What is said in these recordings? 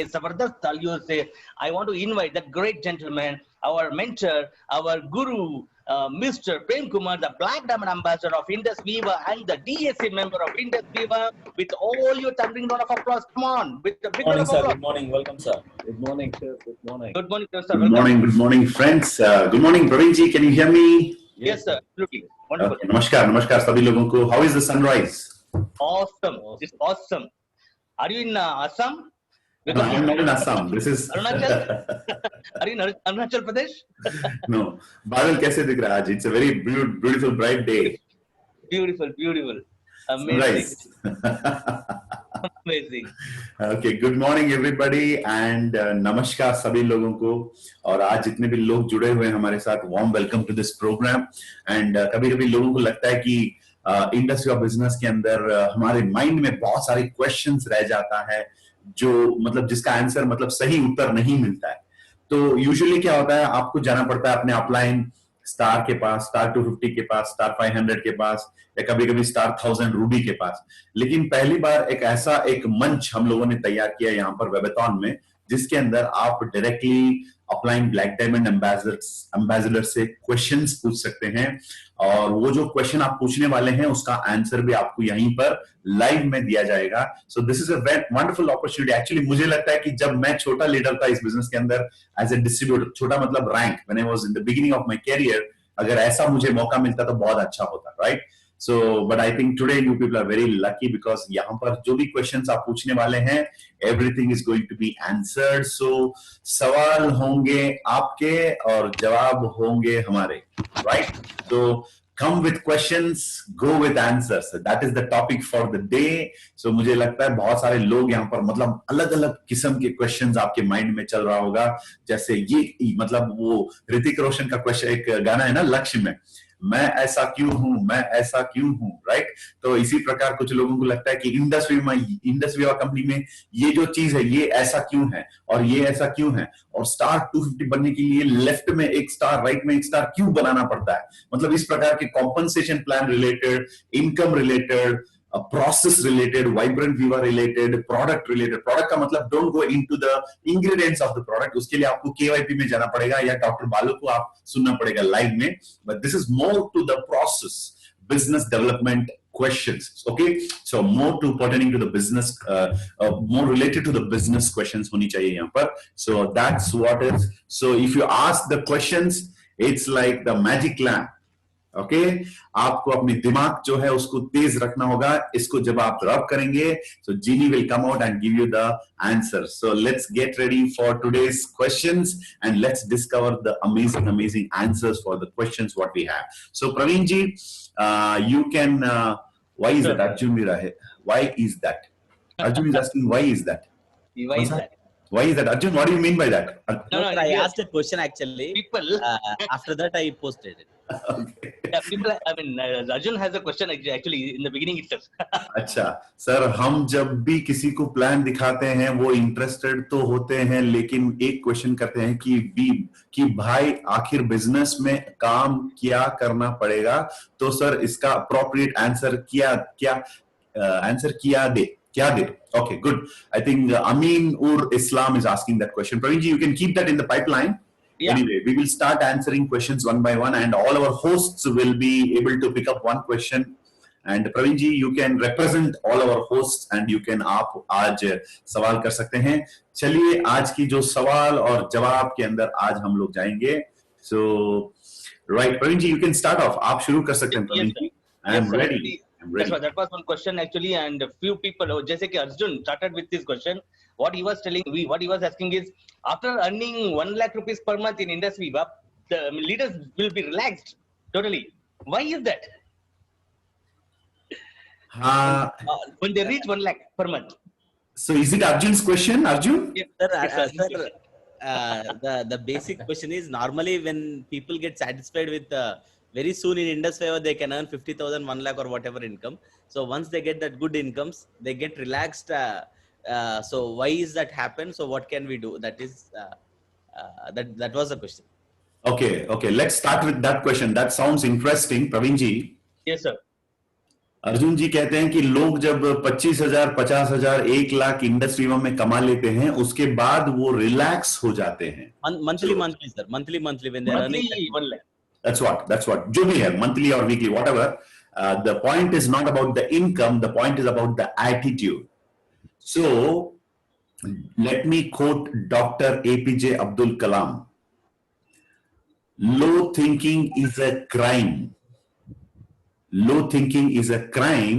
Zabardast Talio say, I want to invite that great gentleman, our mentor, our guru, Mr. Prem Kumar, the Black Diamond Ambassador of Indus Viva and the DSC member of Indus Viva, with all your thundering round of applause. Come on, with a big round of applause. Good morning. Welcome, sir. Good morning, sir. Good morning. Good morning, sir. Good morning, friends. Good morning, Praveen ji. Can you hear me? Yes, sir. Absolutely. Wonderful. Okay. Namaskar सभी लोगों को. How is the sunrise? Awesome. It's awesome. Are you in Assam? No, I'm not in Assam. This is Arunachal? Are you in Arunachal Pradesh? No. बादल कैसे दिख रहा है आज? It's a very beautiful, bright day. Beautiful. Amazing. Amazing. Okay, good morning everybody and नमस्कार सभी लोगों को. और आज जितने भी लोग जुड़े हुए हैं हमारे साथ, warm welcome to this program. And कभी-कभी लोगों को लगता है कि इंडस्ट्री ऑफ बिजनेस के अंदर हमारे माइंड में बहुत सारे क्वेश्चंस रह जाता है जो मतलब जिसका आंसर मतलब सही उत्तर नहीं मिलता है. तो यूजुअली क्या होता है, आपको जाना पड़ता है अपने अपलाइन स्टार के पास, स्टार 250 के पास, स्टार 500 के पास, या कभी कभी स्टार 1000 रूबी के पास. लेकिन पहली बार एक मंच हम लोगों ने तैयार किया यहाँ पर वेबेथॉन में, जिसके अंदर आप directly upline black diamond ambassador से क्वेश्चंस पूछ सकते हैं. और वो जो क्वेश्चन आप पूछने वाले हैं उसका आंसर भी आपको यहीं पर लाइव में दिया जाएगा. सो this is a wonderful opportunity. Actually मुझे लगता है कि जब मैं छोटा लीडर था इस बिजनेस के अंदर एज ए डिस्ट्रीब्यूटर, छोटा मतलब rank, when I was in the beginning of my career, अगर ऐसा मुझे मौका मिलता तो बहुत अच्छा होता, right? So, but I think today you people are very lucky because यहाँ पर जो भी questions आप पूछने वाले हैं, everything is going to be answered. So, सवाल होंगे आपके और जवाब होंगे हमारे, right? So, come with questions, go with answers. So that is the topic for the day. So मुझे लगता है बहुत सारे लोग यहाँ पर मतलब अलग-अलग किस्म के questions आपके माइंड में चल रहा होगा. जैसे ये मतलब वो ऋतिक रोशन का क्वेश्चन, एक गाना है ना लक्ष्य में, मैं ऐसा क्यों हूं, राइट? तो इसी प्रकार कुछ लोगों को लगता है कि इंडस्ट्री कंपनी में ये जो चीज है ये ऐसा क्यों है और ये ऐसा क्यों है, और स्टार 250 बनने के लिए लेफ्ट में एक स्टार, राइट में एक स्टार क्यों बनाना पड़ता है. मतलब इस प्रकार के compensation plan related, income related, process related, vibrant viva related, product related. Product का मतलब don't go into the ingredients of the product. उसके लिए आपको KYP में जाना पड़ेगा या डॉक्टर बालू को आप सुनना पड़ेगा लाइव में. But this is more to the process, business development questions. Okay, so more to pertaining to the business, more related to the business questions होनी चाहिए यहाँ पर. So that's what is. So if you ask the questions, it's like the magic lamp. Okay आपको अपनी दिमाग जो है उसको तेज रखना होगा. इसको जब आप रब करेंगे so Genie will come out and give you the answer. So let's get ready for today's questions and let's discover the amazing answers for the questions what we have. So Praveen ji, you can why is that Arjun Virahe? Why is that? Arjun is asking why is that? Why is that? Why is that? Arjun, what do you mean by that? No, I asked a question actually. People. After that, I posted it. Okay. Yeah, people. I mean, Arjun has a question actually in the beginning itself. अच्छा sir, हम जब भी किसी को plan दिखाते हैं वो interested तो होते हैं, लेकिन एक क्वेश्चन करते हैं कि भाई आखिर बिजनेस में काम क्या करना पड़ेगा. तो सर इसका अप्रोप्रिएट आंसर क्या दे. Okay, good. I think Amin Ur Islam is asking that question. Praveen ji, you can keep that in the pipeline. Yeah. Anyway, we will start answering questions one by one and all our hosts will be able to pick up one question. And Praveen ji, you can represent all our hosts and you can आप आज सवाल कर सकते हैं. चलिए आज की जो सवाल और जवाब के अंदर आज हम लोग जाएंगे. So, right, Praveen ji, you can start off. आप शुरू कर सकते हैं Praveen ji. I am ready. That was one question actually, and a few people, जैसे कि Arjun started with this question. What he was asking is, after earning 1 lakh rupees per month in Indus Viva, the leaders will be relaxed totally. Why is that? When they reach 1 lakh per month. So is it Arjun's question, Arjun? Yes, Sir, the basic question is normally when people get satisfied with very soon in Indus Viva they can earn 50,000, 1 lakh or whatever income. So once they get that good incomes, they get relaxed. So why is that happen? So what can we do? That is that was the question. Okay. Let's start with that question. That sounds interesting, Praveen ji. Yes, sir. Arjun जी कहते हैं कि लोग जब 25,000, 50,000, 1 lakh industry में कमा लेते हैं, उसके बाद वो रिलैक्स हो जाते हैं. Monthly, monthly, sir. Monthly, when they're earning. Monthly 1 lakh. That's what. जो भी है, monthly or weekly, whatever. The point is not about the income. The point is about the attitude. So, let me quote Dr. APJ Abdul Kalam. Low thinking is a crime. Low thinking is a crime.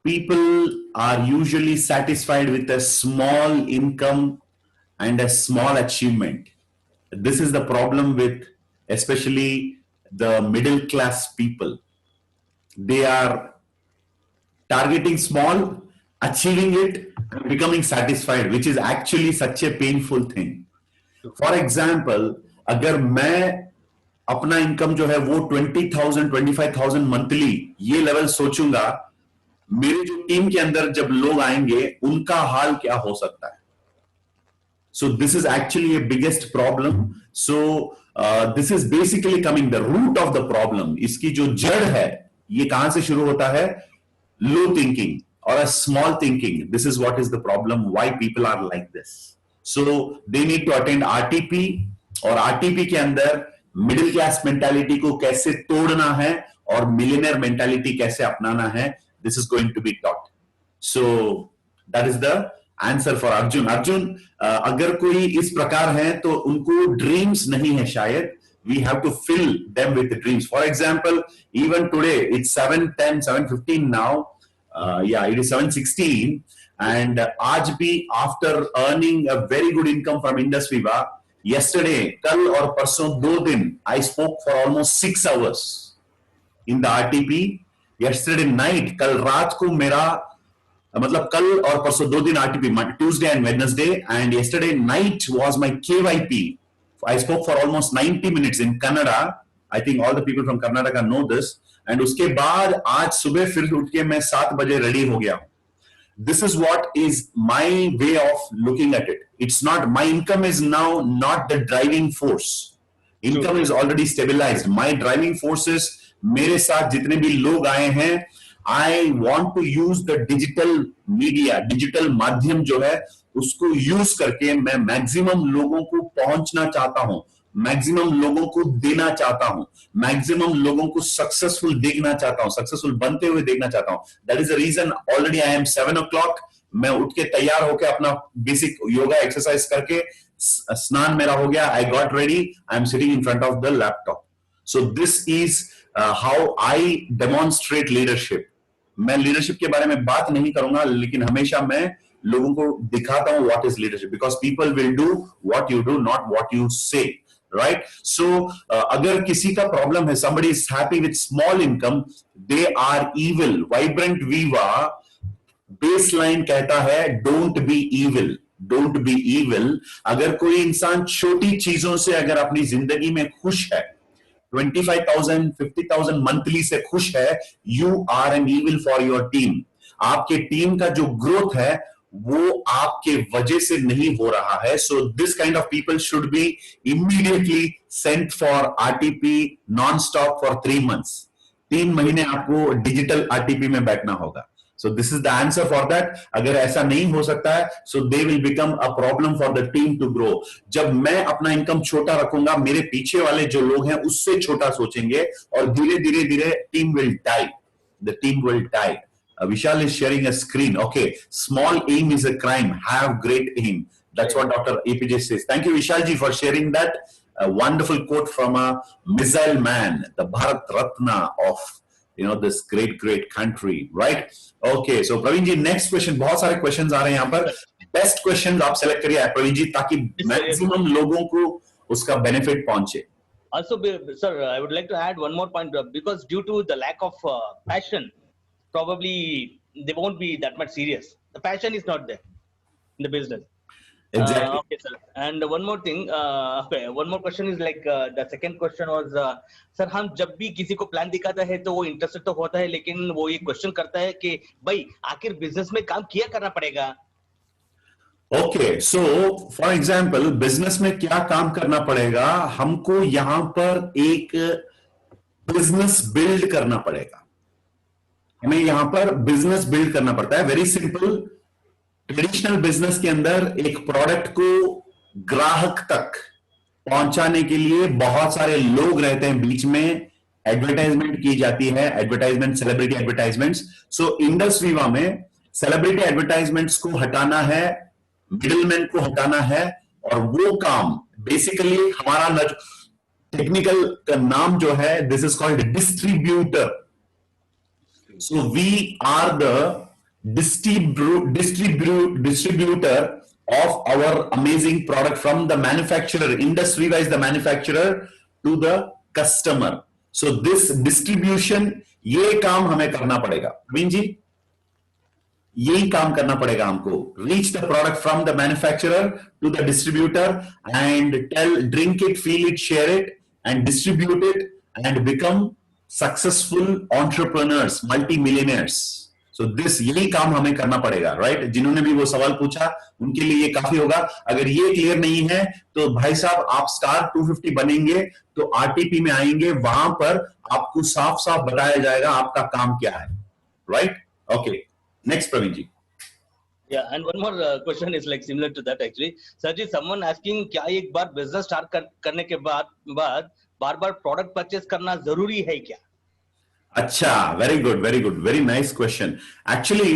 People are usually satisfied with a small income and a small achievement. This is the problem with especially the middle class people. They are targeting small, achieving it, and becoming satisfied, which is actually such a painful thing. For example, अगर मैं अपना income जो है वो 20,000, 25,000 monthly ये level सोचूंगा, मेरे जो टीम के अंदर जब लोग आएंगे उनका हाल क्या हो सकता है. So this is actually a biggest problem. So this is basically coming the root of the problem. इसकी जो जड़ है ये कहां से शुरू होता है? Low thinking or a small thinking. This is what is the problem. Why people are like this. So they need to attend RTP और RTP के अंदर मिडिल क्लास मेंटालिटी को कैसे तोड़ना है और मिलियनर मेंटालिटी कैसे अपनाना है. This is going to be taught. So that is the answer for Arjun. Arjun, अगर कोई इस प्रकार है तो उनको ड्रीम्स नहीं है शायद. We have to fill them with dreams. For example, even today it's 7:10, 7:15 now. या इट इज 7:16 एंड आज भी after earning a very good income from Indus Viva, yesterday, कल और परसों 2 दिन I spoke for almost 6 hours in the RTP. yesterday night, कल रात को मेरा मतलब कल और परसों 2 दिन RTP, Tuesday and Wednesday, and yesterday night was my KYP. I spoke for almost 90 minutes in Kannada. I think all the people from Karnataka know this. And उसके बाद आज सुबह फिर उठ के मैं 7 बजे रेडी हो गया. This is what is my way of looking at it. It's not, my income is now not the driving force. Income is already stabilized. My driving force is मेरे साथ जितने भी लोग आए हैं, I want to use the digital media, digital माध्यम जो है उसको यूज करके मैं मैक्सिमम लोगों को पहुंचना चाहता हूं, मैक्सिमम लोगों को देना चाहता हूं, मैक्सिमम लोगों को सक्सेसफुल देखना चाहता हूं, सक्सेसफुल बनते हुए देखना चाहता हूं. That is the reason already I am 7 o'clock. मैं उठ के तैयार होकर अपना बेसिक योगा एक्सरसाइज करके स्नान मेरा हो गया. I got ready. I am sitting in front of the laptop. So this is how I demonstrate leadership. मैं लीडरशिप के बारे में बात नहीं करूंगा, लेकिन हमेशा मैं लोगों को दिखाता हूं what is leadership, because people will do what you do, not what you से. राइट. सो अगर किसी का प्रॉब्लम है, somebody is happy with small income, they are evil. Vibrant Viva baseline कहता है don't be evil, don't be evil. अगर कोई इंसान छोटी चीजों से अगर अपनी जिंदगी में खुश है, 25,000, 50,000 मंथली से खुश है, you are an evil for your team. आपके टीम का जो ग्रोथ है वो आपके वजह से नहीं हो रहा है. So this kind of people should be immediately sent for RTP non stop for 3 months. 3 महीने आपको डिजिटल RTP में बैठना होगा. So this is the answer for that. अगर ऐसा नहीं हो सकता है, so they will become a problem for the team to grow. जब मैं अपना इनकम छोटा रखूंगा, मेरे पीछे वाले जो लोग हैं उससे छोटा सोचेंगे और धीरे धीरे धीरे team will die. The team will die. Vishal is sharing a screen. Okay, small aim is a crime. Have great aim. That's what Dr. APJ says. Thank you, Vishal ji, for sharing that. A wonderful quote from a missile man, the Bharat Ratna of this great country, right? Okay, so Praveen ji, next question. बहुत सारे questions आ रहे हैं यहाँ पर. Best questions आप select करिए प्रवीण जी, ताकि maximum लोगों को उसका benefit पहुंचे. Also, sir, I would like to add one more point, because due to the lack of passion, probably they won't be that much serious. The passion is not there in the business. Exactly. Okay, sir. And one more thing, okay, one more question is like the second question was, sir, हम जब भी किसी को plan दिखाता है तो वो interested तो होता है, लेकिन वो ये क्वेश्चन करता है कि भाई आखिर बिजनेस में काम किया करना पड़ेगा. Okay, so for example, business में क्या काम करना पड़ेगा? हमको यहां पर एक बिजनेस बिल्ड करना पड़ेगा. हमें यहां पर बिजनेस बिल्ड करना पड़ता है. Very simple. ट्रेडिशनल बिजनेस के अंदर एक प्रोडक्ट को ग्राहक तक पहुंचाने के लिए बहुत सारे लोग रहते हैं बीच में. एडवर्टाइजमेंट की जाती है, advertisement, celebrity advertisements. So Indus Viva में सेलिब्रिटी एडवर्टाइजमेंट्स को हटाना है, मिडिलमैन को हटाना है, और वो काम बेसिकली हमारा टेक्निकल का नाम जो है, this is called distributor. So we are the distributor of our amazing product from the manufacturer. Indus Viva is the manufacturer to the customer. So this distribution, ये काम हमें करना पड़ेगा. प्रवीण जी, यही काम करना पड़ेगा हमको. Reach the product from the manufacturer to the distributor and drink it, feel it, share it, and distribute it and become successful entrepreneurs, multi-millionaires. So this यही काम हमें करना पड़ेगा, राइट? जिन्होंने भी वो सवाल पूछा उनके लिए ये काफी होगा. अगर ये क्लियर नहीं है तो भाई साहब, आप स्टार 250 बनेंगे तो आरटीपी में आएंगे, वहां पर आपको साफ साफ बताया जाएगा आपका काम क्या है, right? Okay, next Praveen ji. Yeah, and one more question is like similar to that actually. Sarji, someone asking, क्या एक बार बिजनेस स्टार्ट करने के बाद बार बार प्रोडक्ट परचेस करना जरूरी है क्या? अच्छा, very good, very good, very nice question. Actually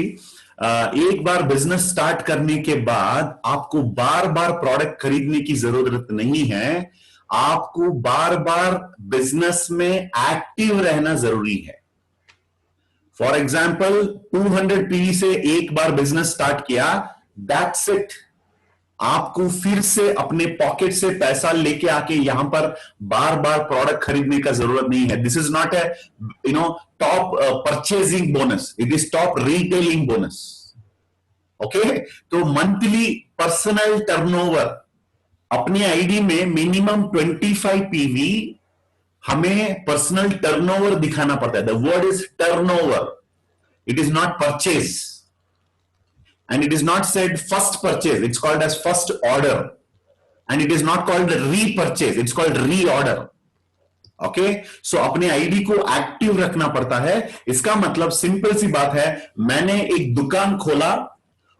एक बार बिजनेस स्टार्ट करने के बाद आपको बार बार प्रोडक्ट खरीदने की जरूरत नहीं है. आपको बार बार बिजनेस में एक्टिव रहना जरूरी है. फॉर एग्जाम्पल, 200 पीवी से एक बार बिजनेस स्टार्ट किया, दैट्स इट. आपको फिर से अपने पॉकेट से पैसा लेके आके यहां पर बार बार प्रोडक्ट खरीदने का जरूरत नहीं है. This is not a top purchasing bonus, it is top retailing bonus. Okay, तो मंथली पर्सनल टर्नओवर अपने आईडी में मिनिमम 25 पीवी हमें पर्सनल टर्नओवर दिखाना पड़ता है. The word is turnover, it is not purchase. And it is not said first purchase, it's called as first order. And it is not called repurchase, it's called reorder. Okay? So अपने ID को active रखना पड़ता है. इसका मतलब simple सी बात है, मैंने एक दुकान खोला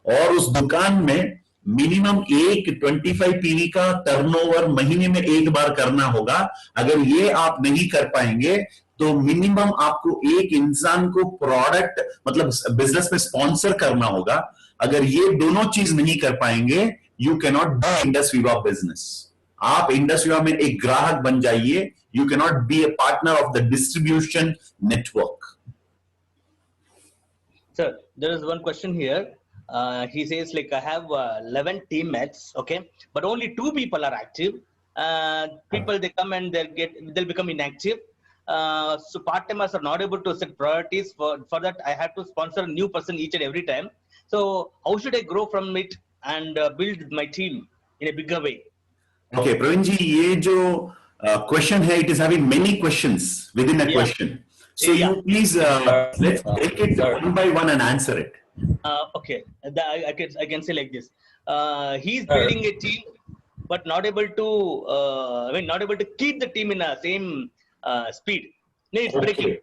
और उस दुकान में मिनिमम एक 25 पीवी का टर्नओवर महीने में एक बार करना होगा. अगर ये आप नहीं कर पाएंगे तो मिनिमम आपको एक इंसान को प्रोडक्ट मतलब बिजनेस में स्पॉन्सर करना होगा. अगर ये दोनों चीज नहीं कर पाएंगे, you can not be Indus Viva business. आप इंडस वीवा में एक ग्राहक बन जाइए. You can not be A partner of the distribution network. Sir, there is one question here. He says like, I have 11 teammates, okay, but only 2 people are active. People, they come and they'll become inactive. So part-timers are not able to set priorities. For that, I have to sponsor a new person each and every time. So how should I grow from it and build my team in a bigger way? Okay, Praveen ji, ये जो question है, it is having many questions within a question. So you please let's take it one by one and answer it. Okay, I can say like this. He's building a team, but not able to not able to keep the team in the same speed. No, it's breaking.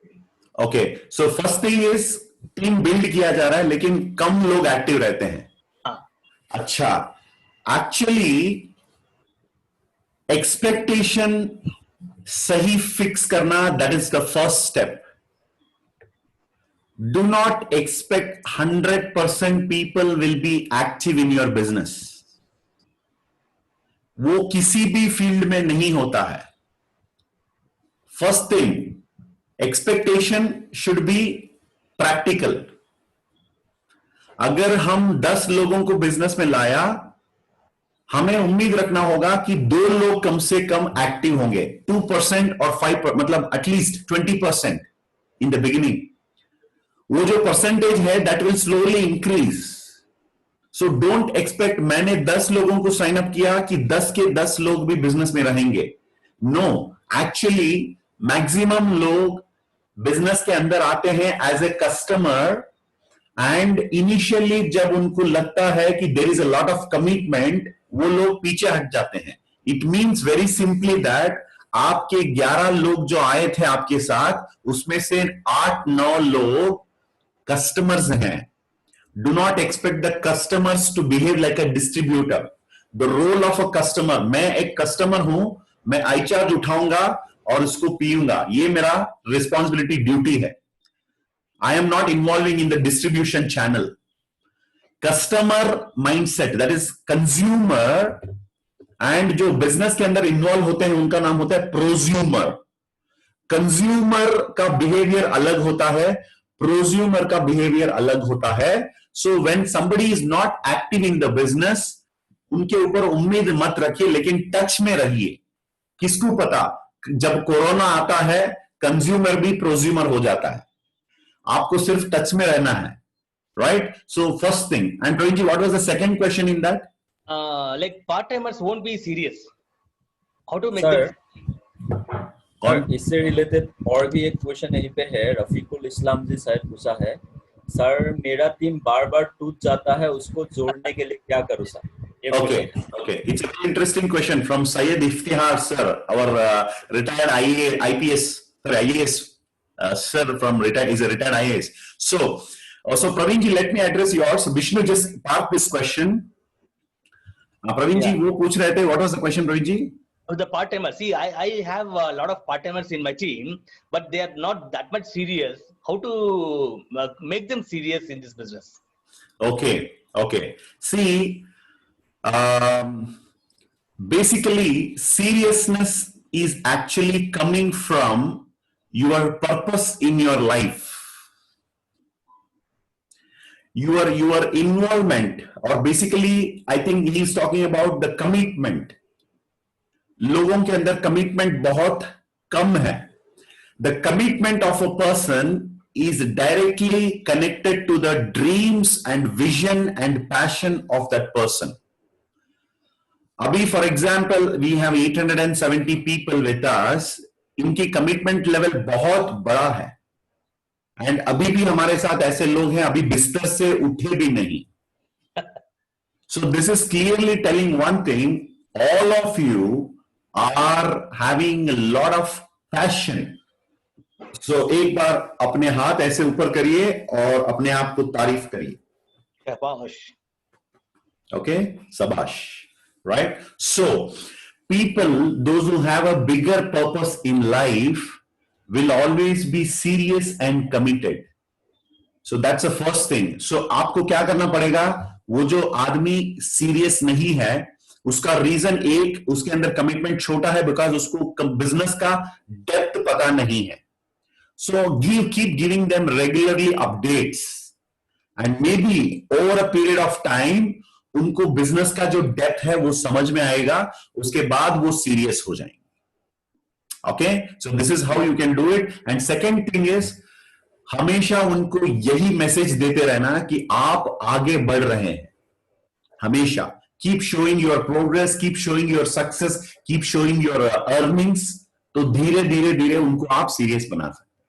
Okay, so first thing is team build किया जा रहा है लेकिन कम लोग active रहते हैं. अच्छा, actually expectation सही फिक्स करना, that is the first step. Do not expect 100% people will be active in your business. वो किसी भी फील्ड में नहीं होता है. First thing, expectation should be practical. अगर हम 10 लोगों को बिजनेस में लाया, हमें उम्मीद रखना होगा कि 2 लोग कम से कम एक्टिव होंगे. 2% और 5%, मतलब एटलीस्ट 20% इन द बिगिनिंग. वो जो परसेंटेज है that will slowly increase. So don't expect मैंने 10 लोगों को साइन अप किया कि 10 के 10 लोग भी बिजनेस में रहेंगे. नो, एक्चुअली मैक्सिमम लोग बिजनेस के अंदर आते हैं as a customer, and initially जब उनको लगता है कि there is a lot of commitment, वो लोग पीछे हट जाते हैं. It means very simply that आपके 11 लोग जो आए थे आपके साथ, उसमें से 8-9 लोग कस्टमर्स हैं, do not expect the customers to behave like a distributor. The role of a customer, मैं एक कस्टमर हूं, मैं आई चार्ज उठाऊंगा और उसको पीऊंगा, ये मेरा रिस्पॉन्सिबिलिटी ड्यूटी है. I am not involving in the distribution channel. Customer mindset, that is consumer, and जो बिजनेस के अंदर इन्वॉल्व होते हैं उनका नाम होता है प्रोज्यूमर. कंज्यूमर का बिहेवियर अलग होता है, प्रोज्यूमर का बिहेवियर अलग होता है. So when somebody is not active in the business, उनके ऊपर उम्मीद मत रखिए, लेकिन टच में रहिए. किसको पता, जब कोरोना आता है कंज्यूमर भी प्रोज्यूमर हो जाता है. आपको सिर्फ टच में रहना है, right? So first thing. And Praveen ji, what was the second question in that? Like part-timers won't be serious. How to make Sir, them? और इससे रिलेटेड और भी एक क्वेश्चन यहीं पे है, रफीकुल इस्लाम जी शायद पूछा है, सर मेरा टीम बार बार टूट जाता है, उसको जोड़ने के लिए क्या करूं sir? Okay. It's a very interesting question from Syed Iftihar sir, our retired IPS, IAS sir from is a retired IAS. So Praveen ji, let me address yours. Vishnu just parked this question. Praveen ji, वो पूछ रहे थे, what was the question, Praveen ji? The part-timers. See, I have a lot of part-timers in my team, but they are not that much serious. How to make them serious in this business? Okay. See, basically, seriousness is actually coming from your purpose in your life. Your involvement, or basically, I think he is talking about the commitment. लोगों के अंदर commitment बहुत कम है. The commitment of a person is directly connected to the dreams and vision and passion of that person. अभी for example, we have 870 people with us. इनकी commitment level बहुत बड़ा है, एंड अभी भी हमारे साथ ऐसे लोग हैं अभी बिस्तर से उठे भी नहीं. So this is clearly telling one thing: all of you are having a lot of passion. So एक बार अपने हाथ ऐसे ऊपर करिए और अपने आप को तारीफ करिए. Shabash. Okay, sabash, right? So people, those who have a bigger purpose in life, will always be serious and committed. So that's the first thing. So आपको क्या करना पड़ेगा? वो जो आदमी सीरियस नहीं है, उसका रीजन एक, उसके अंदर कमिटमेंट छोटा है, बिकॉज उसको बिजनेस का डेप्थ पता नहीं है. So keep giving them regularly updates, and may be over a period of time उनको बिजनेस का जो डेप्थ है वो समझ में आएगा, उसके बाद वो सीरियस हो जाएंगे. Okay, so this is how you can do it. And second thing is, हमेशा उनको यही मैसेज देते रहना कि आप आगे बढ़ रहे हैं. हमेशा keep showing your progress, keep showing your success, keep showing your earnings. तो धीरे धीरे धीरे उनको आप सीरियस बना सकते हैं,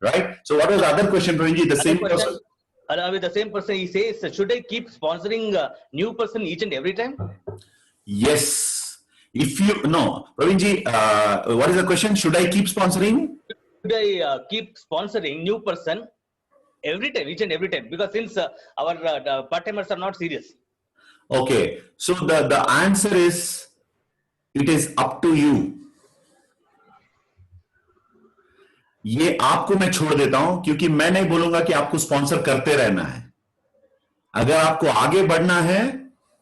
right? So what was the other question, Praveenji? The same person. With the same person, he says, should I keep sponsoring a new person each and every time? Yes. If you no, Praveenji, what is the question? Should I keep sponsoring? Should I keep sponsoring new person every time, each and every time? Because since our part-timers are not serious. Okay, so the answer is, it is up to you. ये आपको मैं छोड़ देता हूं, क्योंकि मैं नहीं बोलूंगा कि आपको स्पॉन्सर करते रहना है. अगर आपको आगे बढ़ना है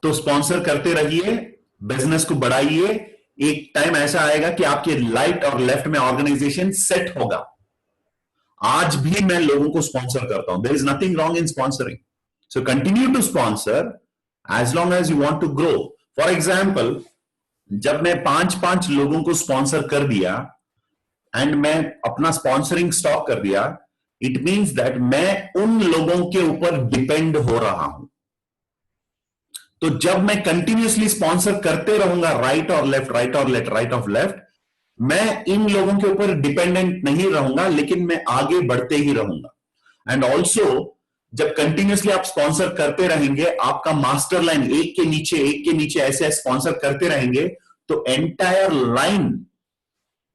तो स्पॉन्सर करते रहिए, बिजनेस को बढ़ाइए. एक टाइम ऐसा आएगा कि आपके राइट और लेफ्ट में ऑर्गेनाइजेशन सेट होगा. आज भी मैं लोगों को स्पॉन्सर करता हूं. There is nothing wrong in sponsoring. So continue to sponsor as long as you want to grow. For example, जब मैं 5 लोगों को स्पॉन्सर कर दिया एंड मैं अपना स्पॉन्सरिंग स्टॉप कर दिया, इट मींस दैट मैं उन लोगों के ऊपर डिपेंड हो रहा हूं. तो जब मैं कंटिन्यूअसली स्पॉन्सर करते रहूंगा राइट और लेफ्ट, राइट और लेफ्ट, राइट ऑफ लेफ्ट, मैं इन लोगों के ऊपर डिपेंडेंट नहीं रहूंगा, लेकिन मैं आगे बढ़ते ही रहूंगा. एंड ऑल्सो जब कंटिन्यूअसली आप स्पॉन्सर करते रहेंगे, आपका मास्टर लाइन एक के नीचे ऐसे स्पॉन्सर करते रहेंगे, तो एंटायर लाइन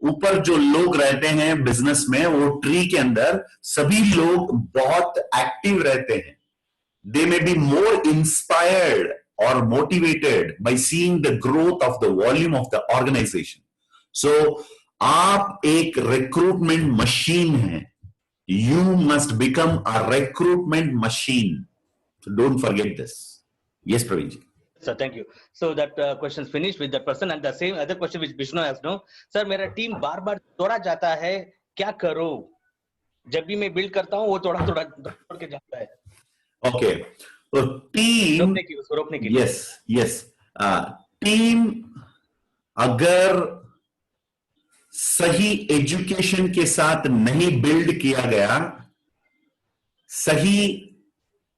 ऊपर जो लोग रहते हैं बिजनेस में, वो ट्री के अंदर सभी लोग बहुत एक्टिव रहते हैं. They may be more inspired or motivated by seeing the growth of the volume of the organization. So, आप एक recruitment machine हैं. You must become a recruitment machine. So don't forget this. Yes, Praveen ji. Sir, thank you. So that question is finished with that person, and the same other question which Vishnu has no. Sir, मेरा team बार बार तोड़ा जाता है, क्या करो? जब भी मैं build करता हूँ वो तोड़ के जाता है. Okay, so team रोकने के लिए. yes. टीम अगर सही एजुकेशन के साथ नहीं बिल्ड किया गया, सही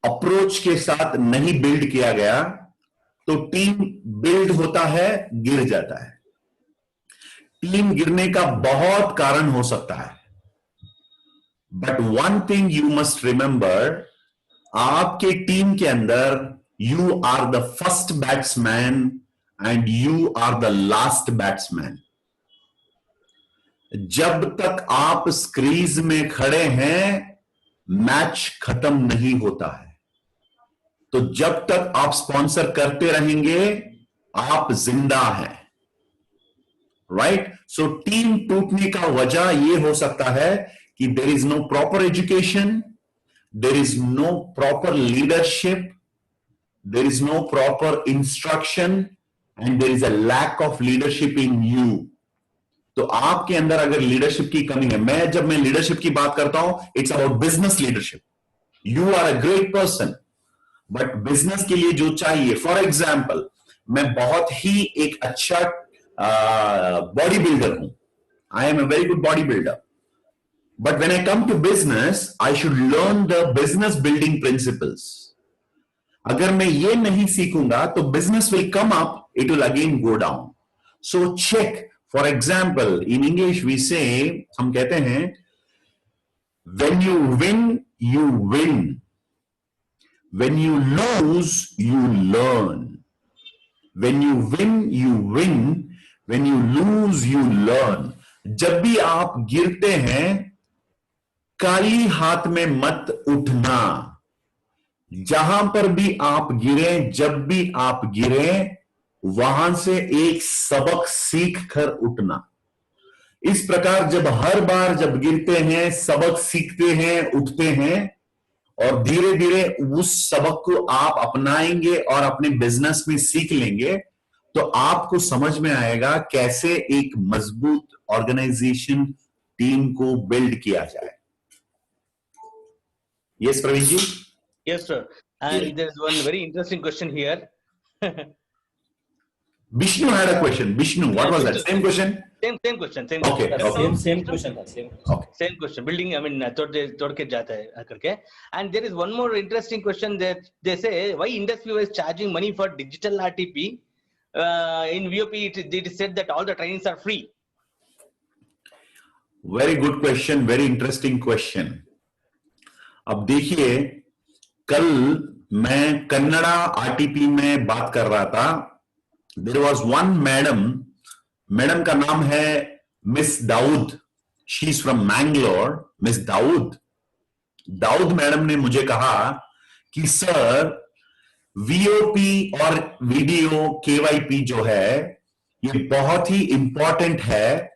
अप्रोच के साथ नहीं बिल्ड किया गया, तो टीम बिल्ड होता है, गिर जाता है. टीम गिरने का बहुत कारण हो सकता है, but one thing you must remember, आपके टीम के अंदर you are the first batsman and you are the last batsman. जब तक आप स्क्रीज में खड़े हैं, मैच खत्म नहीं होता है. तो जब तक आप स्पॉन्सर करते रहेंगे, आप जिंदा हैं. राइट? सो टीम टूटने का वजह यह हो सकता है कि there is no proper education, there is no proper leadership, there is no proper instruction, and there is a lack of leadership in you. तो आपके अंदर अगर लीडरशिप की कमी है, जब मैं लीडरशिप की बात करता हूं, it's about business leadership. You are a great person, but business के लिए जो चाहिए, फॉर एग्जाम्पल, मैं बहुत ही एक अच्छा बॉडी बिल्डर हूं. I am a very good body builder. But when I come to business, I should learn the business building principles. अगर मैं ये नहीं सीखूंगा, तो business will come up, it will again go down. So check. For example, in English we say, हम कहते हैं, when you win, you win. When you lose, you learn. When you win, you win. When you lose, you learn. जब भी आप गिरते हैं, काली हाथ में मत उठना. जहां पर भी आप गिरे, जब भी आप गिरे, वहां से एक सबक सीख कर उठना. इस प्रकार जब हर बार जब गिरते हैं, सबक सीखते हैं, उठते हैं, और धीरे धीरे उस सबक को आप अपनाएंगे और अपने बिजनेस में सीख लेंगे, तो आपको समझ में आएगा कैसे एक मजबूत ऑर्गेनाइजेशन टीम को बिल्ड किया जाए. Yes, Praveen ji? Yes, sir. And Yeah. there's one very interesting question here. Vishnu had a question. Vishnu, what was that? Same question? Same question. Okay, okay. Same question था, same. Okay. Same question. Building, I mean, तोड़ के जाता है करके. And there is one more interesting question that they say, why industry is charging money for digital RTP? In VOP, it is said that all the trainings are free. Very good question. Very interesting question. अब देखिए, कल मैं Kannada RTP में बात कर रहा था. There was one madam का नाम है miss Dawood. She is from Mangalore. Miss Dawood madam ने मुझे कहा कि सर, वीओपी और वीडियो केवाईपी जो है, ये बहुत ही इंपॉर्टेंट है,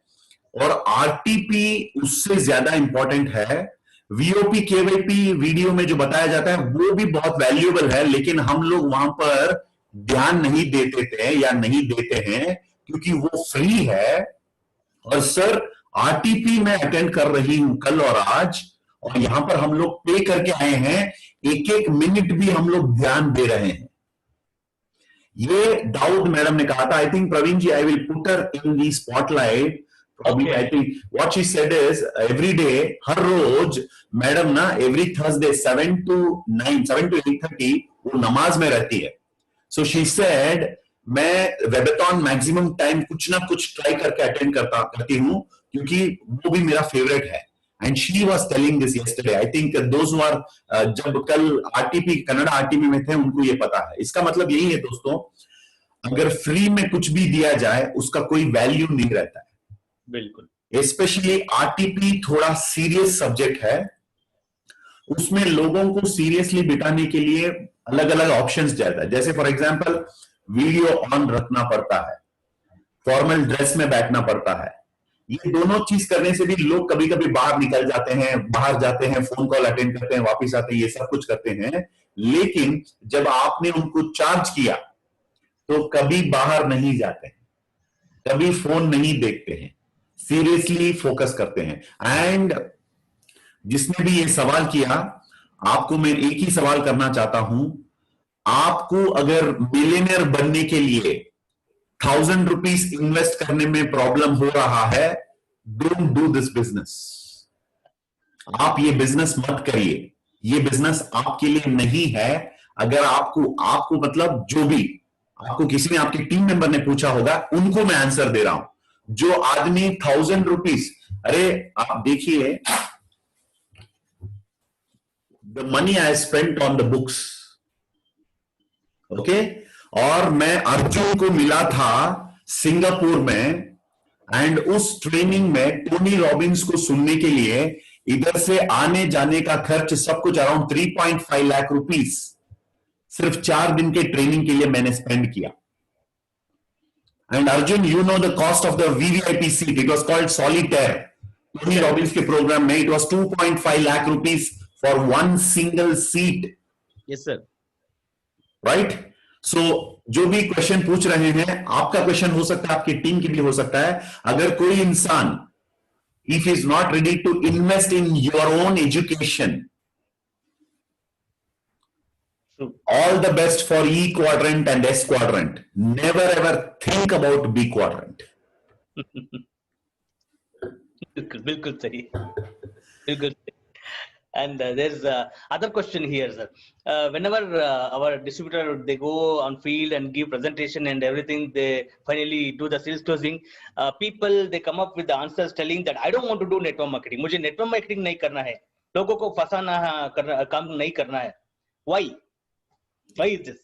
और आरटीपी उससे ज्यादा इंपॉर्टेंट है. वीओपी केवाईपी वीडियो में जो बताया जाता है वो भी बहुत वैल्यूएबल है, लेकिन हम लोग वहां पर ध्यान नहीं देते थे या नहीं देते हैं क्योंकि वो फ्री है. और सर, आरटीपी मैं अटेंड कर रही हूं कल और आज, और यहां पर हम लोग पे करके आए हैं, एक एक मिनट भी हम लोग ध्यान दे रहे हैं. ये दाऊद मैडम ने कहा था. I think Praveen ji, I will put her in the spotlight. Probably, I think what she said is every day, हर रोज मैडम ना every Thursday 7 to 8:30 वो नमाज में रहती है. So she said, मैं वेबेथॉन मैक्सिमम टाइम कुछ ना कुछ ट्राई करके अटेंड करती हूँ क्योंकि वो भी मेरा फेवरेट है. And she was telling this yesterday. I think those who are जब कल आरटीपी कन्नड़ा आरटीपी में थे उनको ये पता है. इसका मतलब यही है दोस्तों, अगर फ्री में कुछ भी दिया जाए उसका कोई वैल्यू नहीं रहता है. बिल्कुल. स्पेशली आरटीपी थोड़ा सीरियस सब्जेक्ट है, उसमें लोगों को सीरियसली बिठाने के लिए अलग अलग ऑप्शंस जाता है। जैसे फॉर एग्जांपल वीडियो ऑन रखना पड़ता है, फॉर्मल ड्रेस में बैठना पड़ता है। ये दोनों चीज करने से भी लोग कभी कभी बाहर निकल जाते हैं, बाहर जाते हैं, फोन कॉल अटेंड करते हैं, वापस आते हैं, ये सब कुछ करते हैं। लेकिन जब आपने उनको चार्ज किया तो कभी बाहर नहीं जाते हैं, कभी फोन नहीं देखते हैं, सीरियसली फोकस करते हैं। एंड जिसने भी ये सवाल किया, आपको मैं एक ही सवाल करना चाहता हूं, आपको अगर मिलियनेयर बनने के लिए 1000 रुपीज इन्वेस्ट करने में प्रॉब्लम हो रहा है, डोंट डू दिस बिजनेस। आप ये बिजनेस मत करिए, ये बिजनेस आपके लिए नहीं है। अगर आपको मतलब जो भी आपको किसी ने, आपके टीम मेंबर ने पूछा होगा, उनको मैं आंसर दे रहा हूं। जो आदमी 1000 रुपीज, अरे आप देखिए, the money I spent on the books, okay. और मैं अर्जुन को मिला था सिंगापुर में, एंड उस ट्रेनिंग में टोनी रॉबिन्स को सुनने के लिए इधर से आने जाने का खर्च सब कुछ अराउंड 3.5 लाख रुपीस सिर्फ 4 दिन के ट्रेनिंग के लिए मैंने स्पेंड किया। And Arjun, you know the cost of the VVIP seat, it was called solitaire. Tony Robbins के प्रोग्राम में it was 2.5 lakh rupees for one single seat. Yes sir. Right. So जो भी क्वेश्चन पूछ रहे हैं, आपका क्वेश्चन हो सकता है, आपकी टीम की भी हो सकता है। अगर कोई इंसान if he is not ready to invest in your own education, all the best for E quadrant and S quadrant. Never ever think about B quadrant. बिल्कुल सही, बिल्कुल सही. And there's other question here, sir. Whenever our distributor, they go on field and give presentation and everything, they finally do the sales closing. People, they come up with the answers telling that I don't want to do network marketing. मुझे network marketing नहीं करना है, लोगों को फंसाना काम नहीं करना है. Why? Why is this?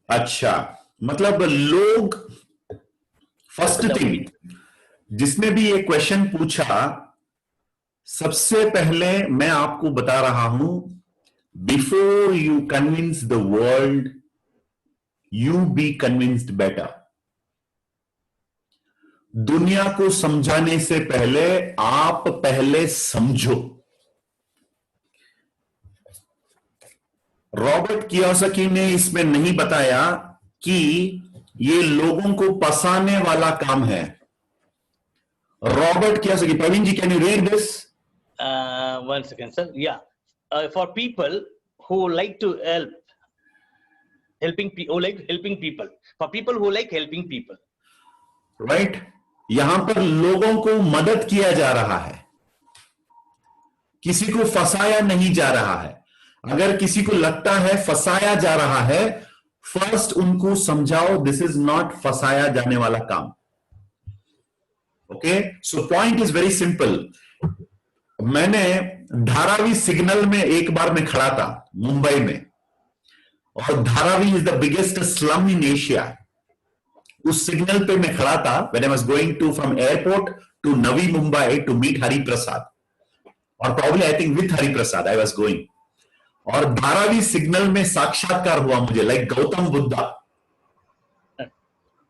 अच्छा, मतलब लोग, फर्स्ट थिंग, जिसने भी ये क्वेश्चन पूछा, सबसे पहले मैं आपको बता रहा हूं, before you convince the world, you be convinced better. दुनिया को समझाने से पहले आप पहले समझो। रॉबर्ट कियोसाकी ने इसमें नहीं बताया कि ये लोगों को फंसाने वाला काम है। Robert Kiyosaki, Praveen ji, can you read this? One second, sir. Yeah, for people who like to helping people, for people who like helping people. Right? यहां पर लोगों को मदद किया जा रहा है, किसी को फंसाया नहीं जा रहा है। अगर किसी को लगता है फंसाया जा रहा है, फर्स्ट उनको समझाओ दिस इज नॉट फंसाया जाने वाला काम। Okay, so point is very simple. मैंने धारावी सिग्नल में एक बार में खड़ा था मुंबई में, और Dharavi is the biggest slum in Asia. उस सिग्नल पे मैं खड़ा था when I was going to from airport to Navi Mumbai to meet Hari Prasad, और probably I think with Hari Prasad I was going. और धारावी सिग्नल में साक्षात्कार हुआ मुझे, like Gautam Buddha,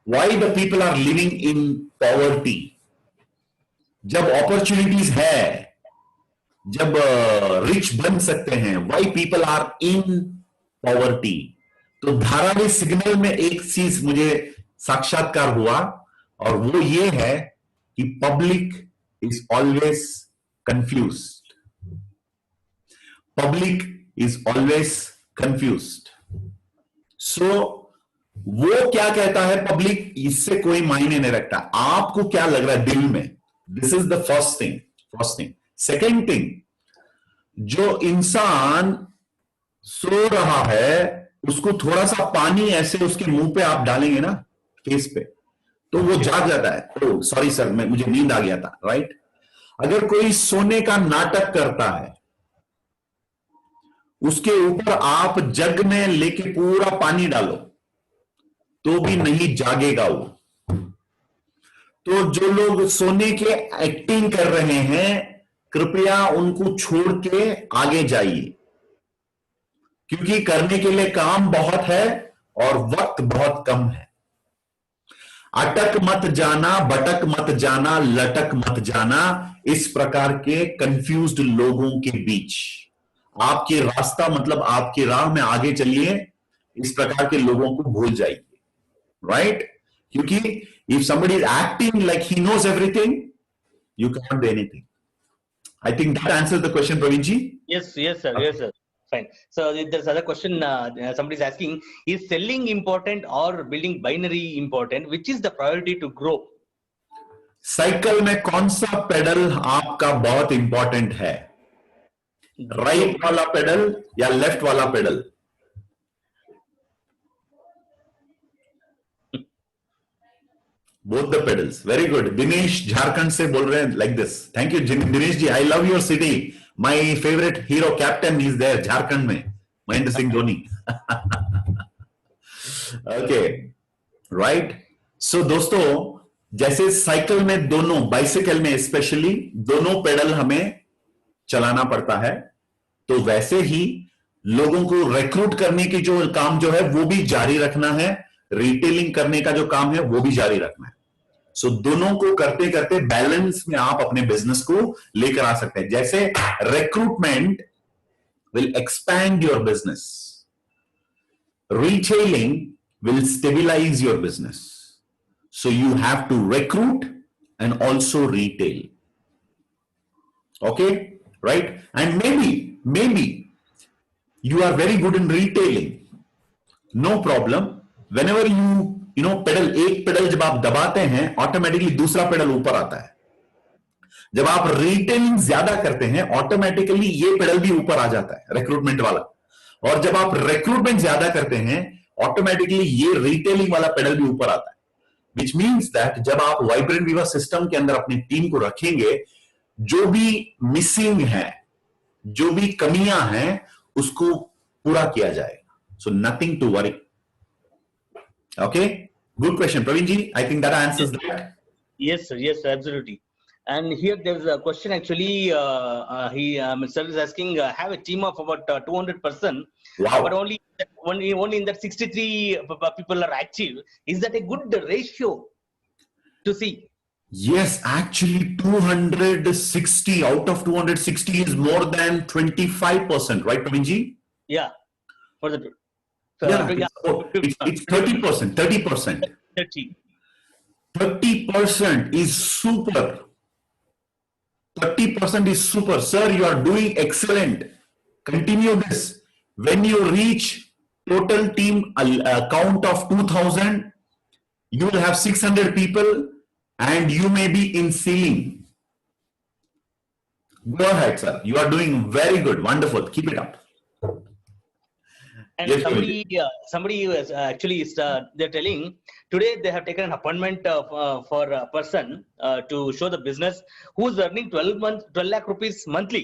why the people are living in poverty. जब अपॉर्चुनिटीज है, जब रिच बन सकते हैं, why people are in poverty. तो धारावी सिग्नल में एक चीज मुझे साक्षात्कार हुआ, और वो ये है कि public is always confused. Public is always confused. So वो क्या कहता है पब्लिक, इससे कोई मायने नहीं रखता। आपको क्या लग रहा है दिल में, this is the first thing. Second thing, जो इंसान सो रहा है, उसको थोड़ा सा पानी ऐसे उसके मुंह पे आप डालेंगे ना, फेस पे, तो वो जाग जाता है। ओ सॉरी सर, मुझे नींद आ गया था। राइट? अगर कोई सोने का नाटक करता है, उसके ऊपर आप जग में लेके पूरा पानी डालो तो भी नहीं जागेगा वो। तो जो लोग सोने के एक्टिंग कर रहे हैं, कृपया उनको छोड़ के आगे जाइए, क्योंकि करने के लिए काम बहुत है और वक्त बहुत कम है। अटक मत जाना, बटक मत जाना, लटक मत जाना, इस प्रकार के कंफ्यूज्ड लोगों के बीच आपके रास्ता मतलब आपकी राह में आगे चलिए, इस प्रकार के लोगों को भूल जाइए, राइट? क्योंकि if somebody is acting like he knows everything, you can't do anything. I think that answers the question, Praveen ji. Yes, sir. Yes, sir. Fine. So there's other question. Somebody is asking: is selling important or building binary important? Which is the priority to grow? Cycle में कौन सा pedal आपका बहुत important है? Right वाला pedal या left वाला pedal? Both the pedals. Very good. Dinesh Jharkhand से बोल रहे हैं like this. Thank you Dinesh ji. I love your city. My favorite hero captain is there Jharkhand में, Mahendra Singh Dhoni. Okay, right. So दोस्तों, जैसे साइकिल में दोनों, बाइसिकल में स्पेशली दोनों पेडल हमें चलाना पड़ता है, तो वैसे ही लोगों को रिक्रूट करने की जो काम जो है वो भी जारी रखना है, रिटेलिंग करने का जो काम है वो भी जारी रखना है. सो दोनों को करते करते बैलेंस में आप अपने बिजनेस को लेकर आ सकते हैं. जैसे recruitment will expand your business, retailing will stabilize your business. So you have to recruit and also retail. Okay, right? And maybe you are very good in retailing. No problem. Whenever you know pedal, एक pedal जब आप दबाते हैं automatically दूसरा pedal ऊपर आता है. जब आप रिटेलिंग ज्यादा करते हैं ऑटोमेटिकली ये पेडल भी ऊपर आ जाता है, रिक्रूटमेंट वाला. और जब आप रिक्रूटमेंट ज्यादा करते हैं ऑटोमेटिकली ये रिटेलिंग वाला पेडल भी ऊपर आता है. विच मीन्स दैट जब आप वाइब्रेंट वीवर सिस्टम के अंदर अपनी टीम को रखेंगे, जो भी मिसिंग है, जो भी कमियां हैं, उसको पूरा किया जाएगा. So nothing to worry. Okay, good question Praveen ji. I think that answers that. Yes, sir. Yes, sir. Absolutely. And here there's a question actually. Mr. is asking, have a team of about 200%, Wow. but only in that 63 people are active. Is that a good ratio to see? Yes, actually 260 out of 260 is more than 25%, right, Praveen ji? Yeah. For the It's 30%. 30. 30% is super. 30% is super. Sir, you are doing excellent. Continue this. When you reach total team count of 2000, you will have 600 people and you may be in ceiling. Go ahead, sir. You are doing very good. Wonderful. Keep it up. And Yes, somebody was actually they're telling today they have taken an appointment for a person to show the business who's earning 12 lakh rupees monthly.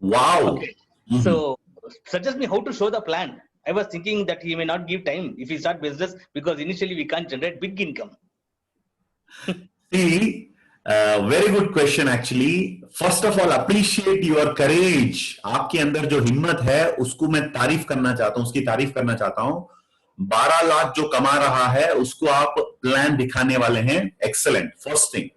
Wow. Okay. So suggest me how to show the plan. I was thinking that he may not give time if he start business because initially we can't generate big income. See, very good question actually. First of all, appreciate your courage. आपके अंदर जो हिम्मत है उसको मैं तारीफ करना चाहता हूं, उसकी तारीफ करना चाहता हूं. 12 लाख जो कमा रहा है उसको आप प्लान दिखाने वाले हैं. Excellent. First thing.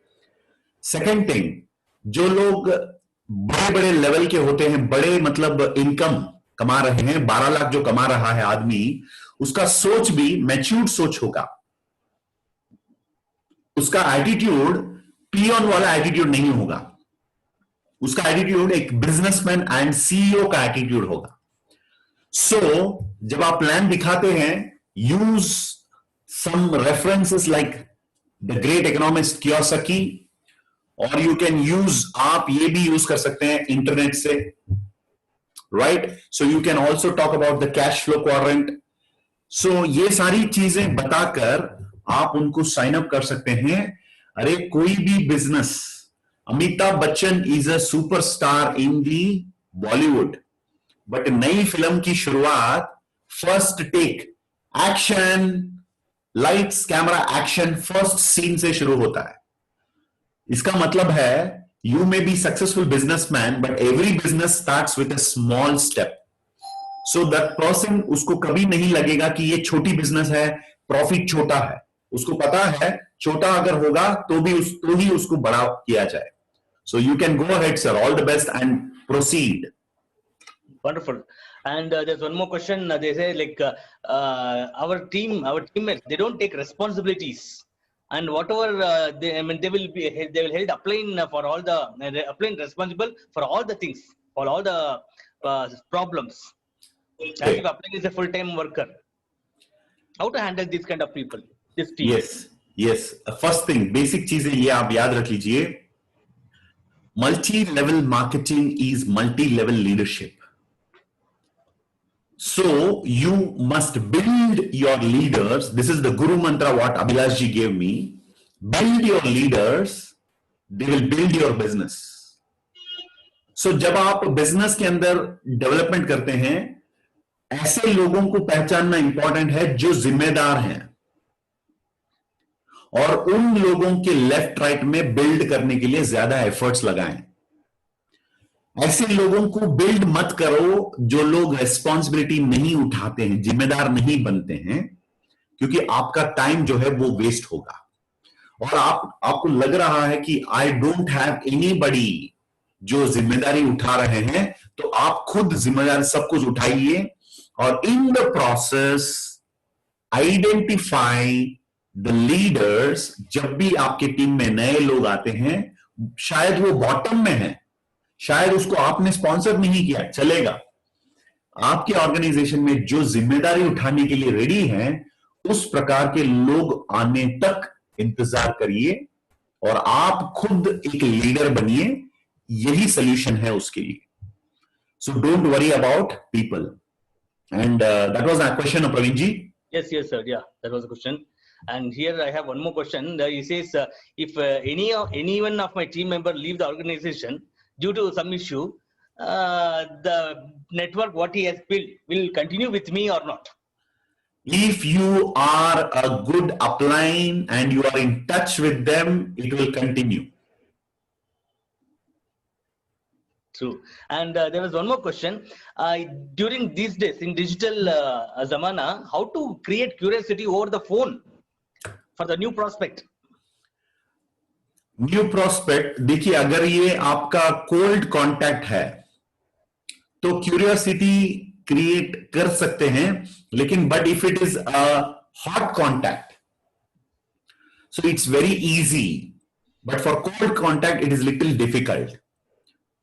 Second thing, जो लोग बड़े बड़े लेवल के होते हैं, बड़े मतलब इनकम कमा रहे हैं, 12 लाख जो कमा रहा है आदमी, उसका सोच भी मैच्योर्ड सोच होगा. उसका एटीट्यूड पियोन वाला एटीट्यूड नहीं होगा. उसका एटीट्यूड एक बिजनेसमैन एंड सीईओ का एटीट्यूड होगा. सो जब आप प्लान दिखाते हैं, use some references like the great economist Kiyosaki, और यू कैन यूज, आप ये भी यूज कर सकते हैं इंटरनेट से, right? So you can also talk about the cash flow quadrant. So ये सारी चीजें बताकर आप उनको साइन अप कर सकते हैं. अरे कोई भी business, Amitabh Bachchan is a superstar in the Bollywood, but नई फिल्म की शुरुआत first take, action, lights camera action, first scene से शुरू होता है. इसका मतलब है you may be successful businessman, but every business starts with a small step. So that person, उसको कभी नहीं लगेगा कि ये छोटी बिजनेस है, प्रॉफिट छोटा है. उसको पता है छोटा अगर होगा तो ही उसको बड़ा किया जाए. So you can go ahead, sir. All the best and proceed. Wonderful. And there's one more question. They say like our teammates, they don't take responsibilities, and whatever they will held upline for all the upline responsible for all the things, for all the problems. As if upline is a full-time worker. How to handle these kind of people? This team. Yes. First thing, basic चीजें ये आप याद रख लीजिए. Multi-level marketing is multi-level leadership. So you must build your leaders. This is the Guru Mantra what Abhilash ji gave me. Build your leaders, they will build your business. So जब आप business के अंदर development करते हैं, ऐसे लोगों को पहचानना important है जो जिम्मेदार हैं और उन लोगों के लेफ्ट राइट में बिल्ड करने के लिए ज्यादा एफर्ट्स लगाएं. ऐसे लोगों को बिल्ड मत करो जो लोग रेस्पॉन्सिबिलिटी नहीं उठाते हैं, जिम्मेदार नहीं बनते हैं, क्योंकि आपका टाइम जो है वो वेस्ट होगा. और आपको लग रहा है कि आई डोंट हैव एनीबडी जो जिम्मेदारी उठा रहे हैं, तो आप खुद जिम्मेदारी सब कुछ उठाइए और in the process identify the leaders. जब भी आपके टीम में नए लोग आते हैं, शायद वो बॉटम में है, शायद उसको आपने स्पॉन्सर नहीं किया, चलेगा. आपके ऑर्गेनाइजेशन में जो जिम्मेदारी उठाने के लिए रेडी हैं, उस प्रकार के लोग आने तक इंतजार करिए और आप खुद एक लीडर बनिए. यही सोल्यूशन है उसके लिए. So don't worry about people. And that was a question of Praveen ji. Yes, sir. Yeah, that was a question. And here I have one more question. He says, if any one of my team member leave the organization due to some issue, the network what he has built will continue with me or not? If you are a good upline and you are in touch with them, it will continue. True. And there was one more question. During these days in digital zamana, how to create curiosity over the phone for the new prospect? New prospect, देखिए अगर ये आपका cold contact है तो curiosity create कर सकते हैं, लेकिन but if it is a hot contact, so it's very easy, but for cold contact it is little difficult,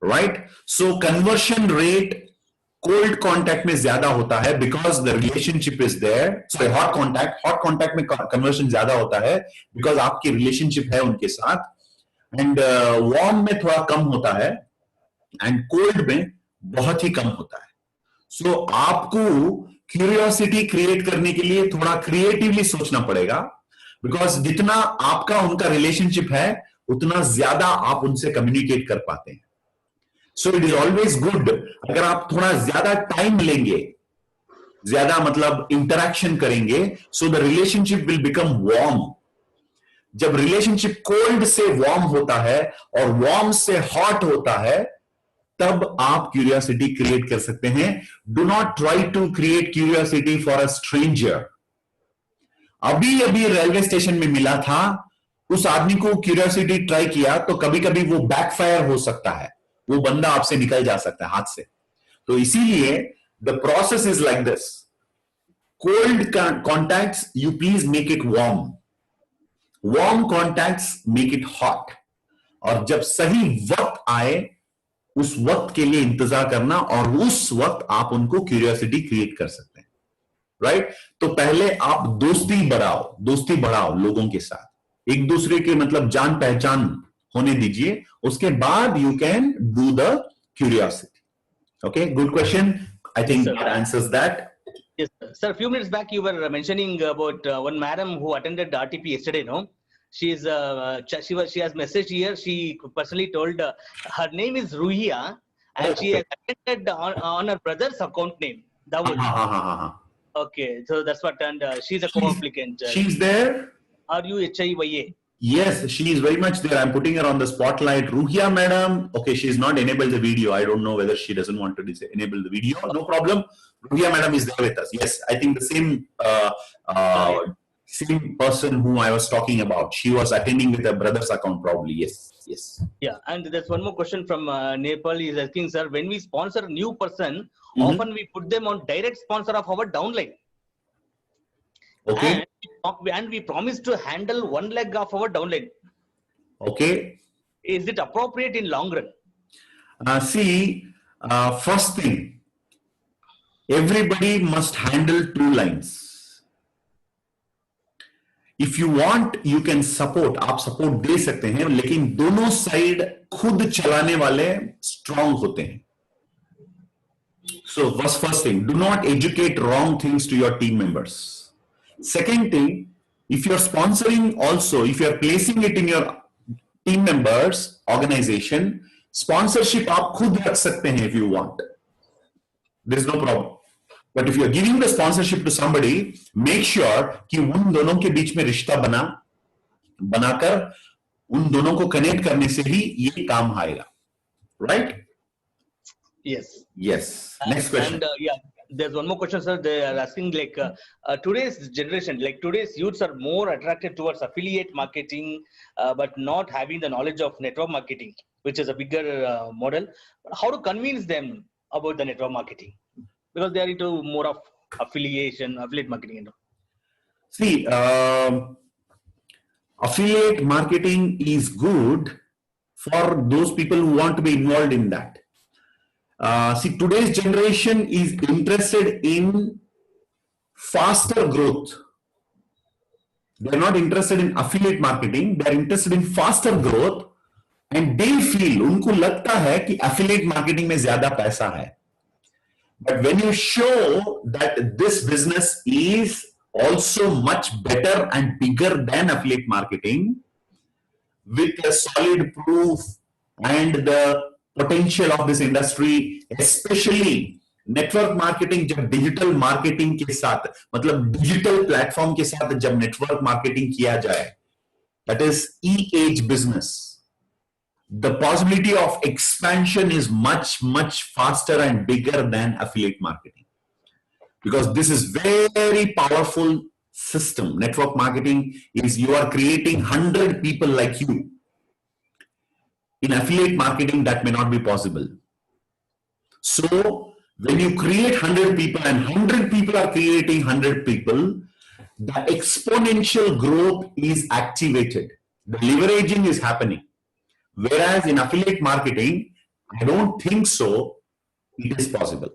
right? So conversion rate cold contact में ज्यादा होता है because the relationship is there. Sorry, hot contact में conversion ज्यादा होता है because आपकी relationship है उनके साथ. एंड वार्म में थोड़ा कम होता है एंड कोल्ड में बहुत ही कम होता है. सो आपको क्यूरियोसिटी क्रिएट करने के लिए थोड़ा क्रिएटिवली सोचना पड़ेगा, बिकॉज जितना आपका उनका रिलेशनशिप है उतना ज्यादा आप उनसे कम्युनिकेट कर पाते हैं. So it is always good अगर आप थोड़ा ज्यादा टाइम लेंगे, ज्यादा मतलब इंटरेक्शन करेंगे, so the relationship will become warm. जब रिलेशनशिप कोल्ड से वार्म होता है और वार्म से हॉट होता है, तब आप क्यूरियोसिटी क्रिएट कर सकते हैं. Do not try to create curiosity for a stranger. अभी रेलवे स्टेशन में मिला था, उस आदमी को क्यूरियोसिटी ट्राई किया तो कभी कभी वो बैकफायर हो सकता है, वो बंदा आपसे निकल जा सकता है हाथ से. तो इसीलिए the process is like this. Cold contacts you please make it warm, warm contacts make it hot. और जब सही वक्त आए उस वक्त के लिए इंतजार करना और उस वक्त आप उनको क्यूरियोसिटी क्रिएट कर सकते हैं, राइट? तो पहले आप दोस्ती बढ़ाओ लोगों के साथ, एक दूसरे के मतलब जान पहचान होने दीजिए, उसके बाद you can do the curiosity. Okay, good question. I think that answers that. Yes, sir. A few minutes back, you were mentioning about one madam who attended the RTP yesterday. No, she has messaged here. She personally told her name is Ruhia, and she has attended on her brother's account name. Dawood. Okay, so that's what, and she's a co-applicant. She's there. RUHIYA. Yes, she is very much there. I'm putting her on the spotlight. Ruhia madam, okay, she's not enabled the video. I don't know whether she doesn't want to enable the video. No problem. Ruhia madam is there with us. Yes, I think the same person who I was talking about. She was attending with her brother's account probably. Yes, yes. Yeah, and there's one more question from Nepal. He's asking, sir, when we sponsor a new person, Mhm. often we put them on direct sponsor of our downline. Okay, And we promise to handle one leg of our downline. okay. Is it appropriate in long run? First thing, everybody must handle two lines. If you want, you can support. आप support दे सकते हैं, लेकिन दोनों side खुद चलाने वाले strong होते हैं. So, first thing, do not educate wrong things to your team members. Second thing, if you're sponsoring also, if you're placing it in your team members organization, sponsorship आप खुद रख सकते हैं if you want. There is no problem. But if you're giving the sponsorship to somebody, make sure कि उन दोनों के बीच में रिश्ता बनाकर उन दोनों को कनेक्ट करने से ही ये काम आएगा. Right? Yes. Yes. Next question. And there's one more question, sir. They are asking like today's generation, like today's youths are more attracted towards affiliate marketing, but not having the knowledge of network marketing, which is a bigger model. How to convince them about the network marketing? Because they are into more of affiliate marketing. See, affiliate marketing is good for those people who want to be involved in that. See, today's generation is interested in faster growth. They're not interested in affiliate marketing. They're interested in faster growth, and they feel, उनको लगता है कि affiliate marketing में ज़्यादा पैसा है. But when you show that this business is also much better and bigger than affiliate marketing, with a solid proof and the potential of this industry, especially network marketing, जब digital marketing के साथ, मतलब digital platform के साथ जब network marketing किया जाए, that is e-age business, the possibility of expansion is much, much faster and bigger than affiliate marketing. Because this is very powerful system. Network marketing is you are creating 100 people like you. In affiliate marketing, that may not be possible. So, when you create 100 people and 100 people are creating 100 people, the exponential growth is activated. The leveraging is happening. Whereas in affiliate marketing, I don't think so it is possible.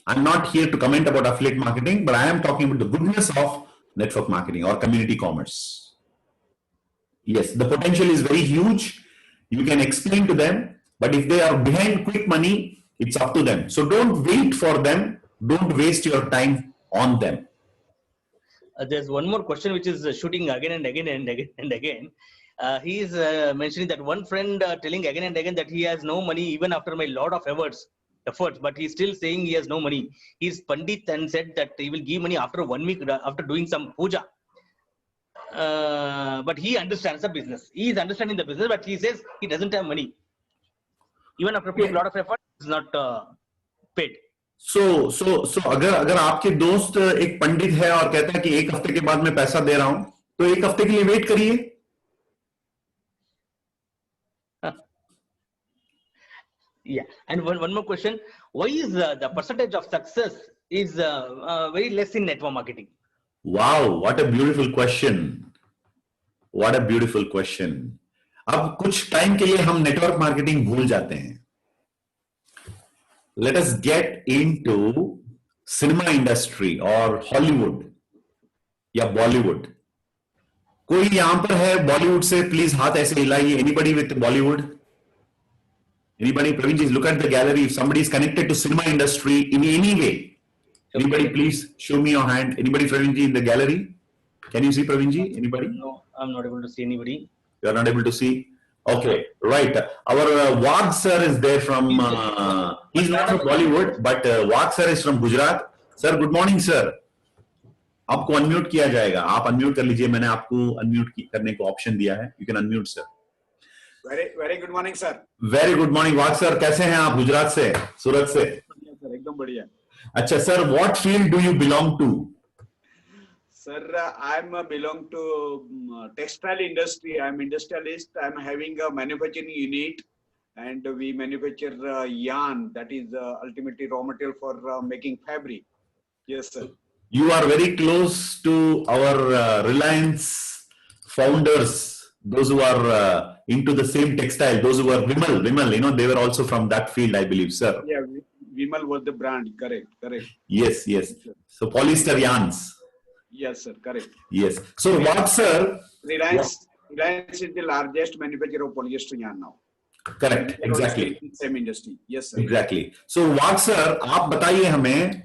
I'm not here to comment about affiliate marketing, but I am talking about the goodness of network marketing or community commerce. Yes, the potential is very huge. You can explain to them, but if they are behind quick money, it's up to them. So don't wait for them. Don't waste your time on them. There's one more question which is shooting again and again and again and again. He is mentioning that one friend telling again and again that he has no money even after my lot of efforts, but he's still saying he has no money. He's Pandit and said that he will give money after 1 week after doing some puja. But he understands the business. He is understanding the business, but he says he doesn't have money. Even after putting a lot of effort, it's not paid. So अगर आपके दोस्त एक पंडित है और कहता है कि 1 हफ्ते के बाद मैं पैसा दे रहा हूं, तो 1 हफ्ते के लिए वेट करिए. Yeah, and one more question: why is the percentage of success is very less in network marketing? Wow, what a beautiful question! What a beautiful question! अब कुछ टाइम के लिए हम नेटवर्क मार्केटिंग भूल जाते हैं. Let us get into cinema industry or Hollywood या Bollywood. कोई यहां पर है बॉलीवुड से? प्लीज हाथ ऐसे हिलाइए. Anybody with Bollywood? Anybody? Pravinji, look at the gallery. If somebody is connected to cinema industry in any way, anybody, please show me your hand. Anybody, Pravinji, in the gallery? Can you see Pravinji? Anybody? No, I'm not able to see anybody. You are not able to see? Okay, right. Our Wag sir is there from, he's not from Bollywood, but Wag sir is from Gujarat. Sir, good morning, sir. आपको unmute किया जाएगा, आप unmute कर लीजिए, मैंने आपको unmute करने को ऑप्शन दिया है, you can unmute sir. Very good morning sir. Very good morning walk sir, कैसे हैं आप? गुजरात से, सूरत से? सर एकदम बढ़िया। अच्छा sir, what field do you belong to? Sir, I'm belong to textile industry. I'm industrialist. I'm having a manufacturing unit, and we manufacture yarn. That is ultimately raw material for making fabric. Yes, sir. You are very close to our Reliance founders. Those who are into the same textile. Those who are Vimal. You know, they were also from that field, I believe, sir. Yeah, Vimal was the brand. Correct. Yes. So polyester yarns. Yes, sir. Correct. Yes. So what, sir? Reliance is the largest manufacturer of polyester yarn now. Correct. Exactly. Same industry. Yes, sir. Exactly. So what, sir? आप बताइए हमें,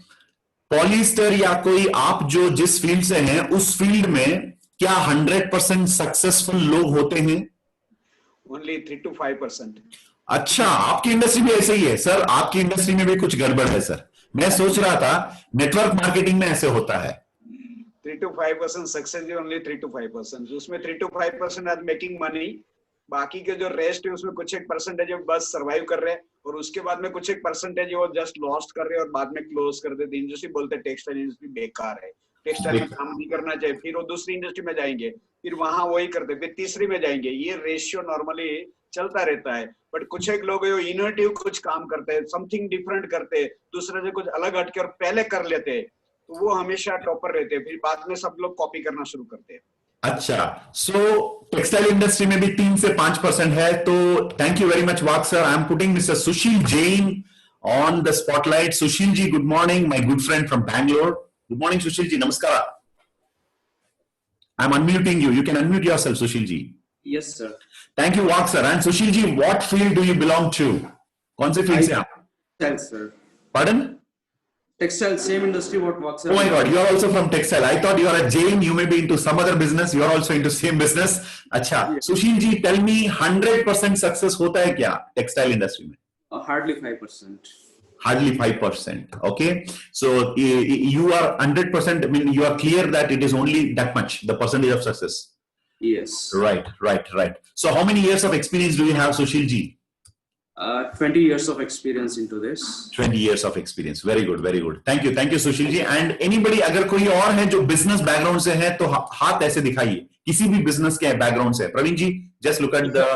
polyester या कोई आप जो जिस field से हैं उस फील्ड में क्या 100% सक्सेसफुल लोग होते हैं? Only 3 to 5%. अच्छा, आपकी इंडस्ट्री भी ऐसे ही है सर? आपकी इंडस्ट्री में भी कुछ गड़बड़ है सर? मैं सोच रहा था नेटवर्क मार्केटिंग में ऐसे होता है। 3 to 5% सक्सेस है, ओनली 3 to 5%। उसमें 3 to 5% आज मेकिंग मनी, बाकी के जो रेस्ट है उसमें कुछ एक परसेंटेज बस सरवाइव कर रहे हैं, और उसके बाद में कुछ एक परसेंटेज वो जस्ट लॉस्ट कर रहे हैं और बाद में क्लोज कर देते। इंडस्ट्री बोलते हैं टेक्सटाइल इंडस्ट्री बेकार है, टेक्सटाइल में काम नहीं करना चाहिए, फिर वो दूसरी इंडस्ट्री में जाएंगे, फिर वहां वही करते, फिर तीसरी में जाएंगे। ये रेशियो नॉर्मली चलता रहता है। बट कुछ एक लोग इनोवेटिव कुछ काम करते हैं, समथिंग डिफरेंट करते हैं, दूसरे से कुछ अलग हटके और पहले कर लेते हैं, तो वो हमेशा टॉपर रहते हैं, फिर बाद में सब लोग कॉपी करना शुरू करते हैं। अच्छा, सो टेक्सटाइल इंडस्ट्री में भी 3 से 5% है। तो थैंक यू वेरी मच वाक sir. I am putting mister Sushil Jain on the spotlight. Sushil ji, good morning, my good friend from Bangalore. Good morning Sushil ji, नमस्कार। I am unmuting you, you can unmute yourself Sushil ji. Yes sir. Thank you वाक sir. And Sushil ji, what field do you belong to? कौन से field से आप? Textile sir. Pardon? Textile, same industry what works. Oh my God, you are also from textile. I thought you are a Jain. You may be into some other business. You are also into same business. अच्छा, Sushil ji, tell me 100% success होता है क्या textile industry में? Hardly 5%. Hardly 5%. Okay, so you are 100%. I mean, you are clear that it is only that much, the percentage of success. Yes. Right. So how many years of experience do you have, Sushil ji? 20 years of experience into this. 20 years of experience. Very good. Thank you, Sushil ji. And anybody, अगर कोई और है जो business background से है तो हाथ ऐसे दिखाइए, किसी भी business के background से। प्रवीण जी, just look at the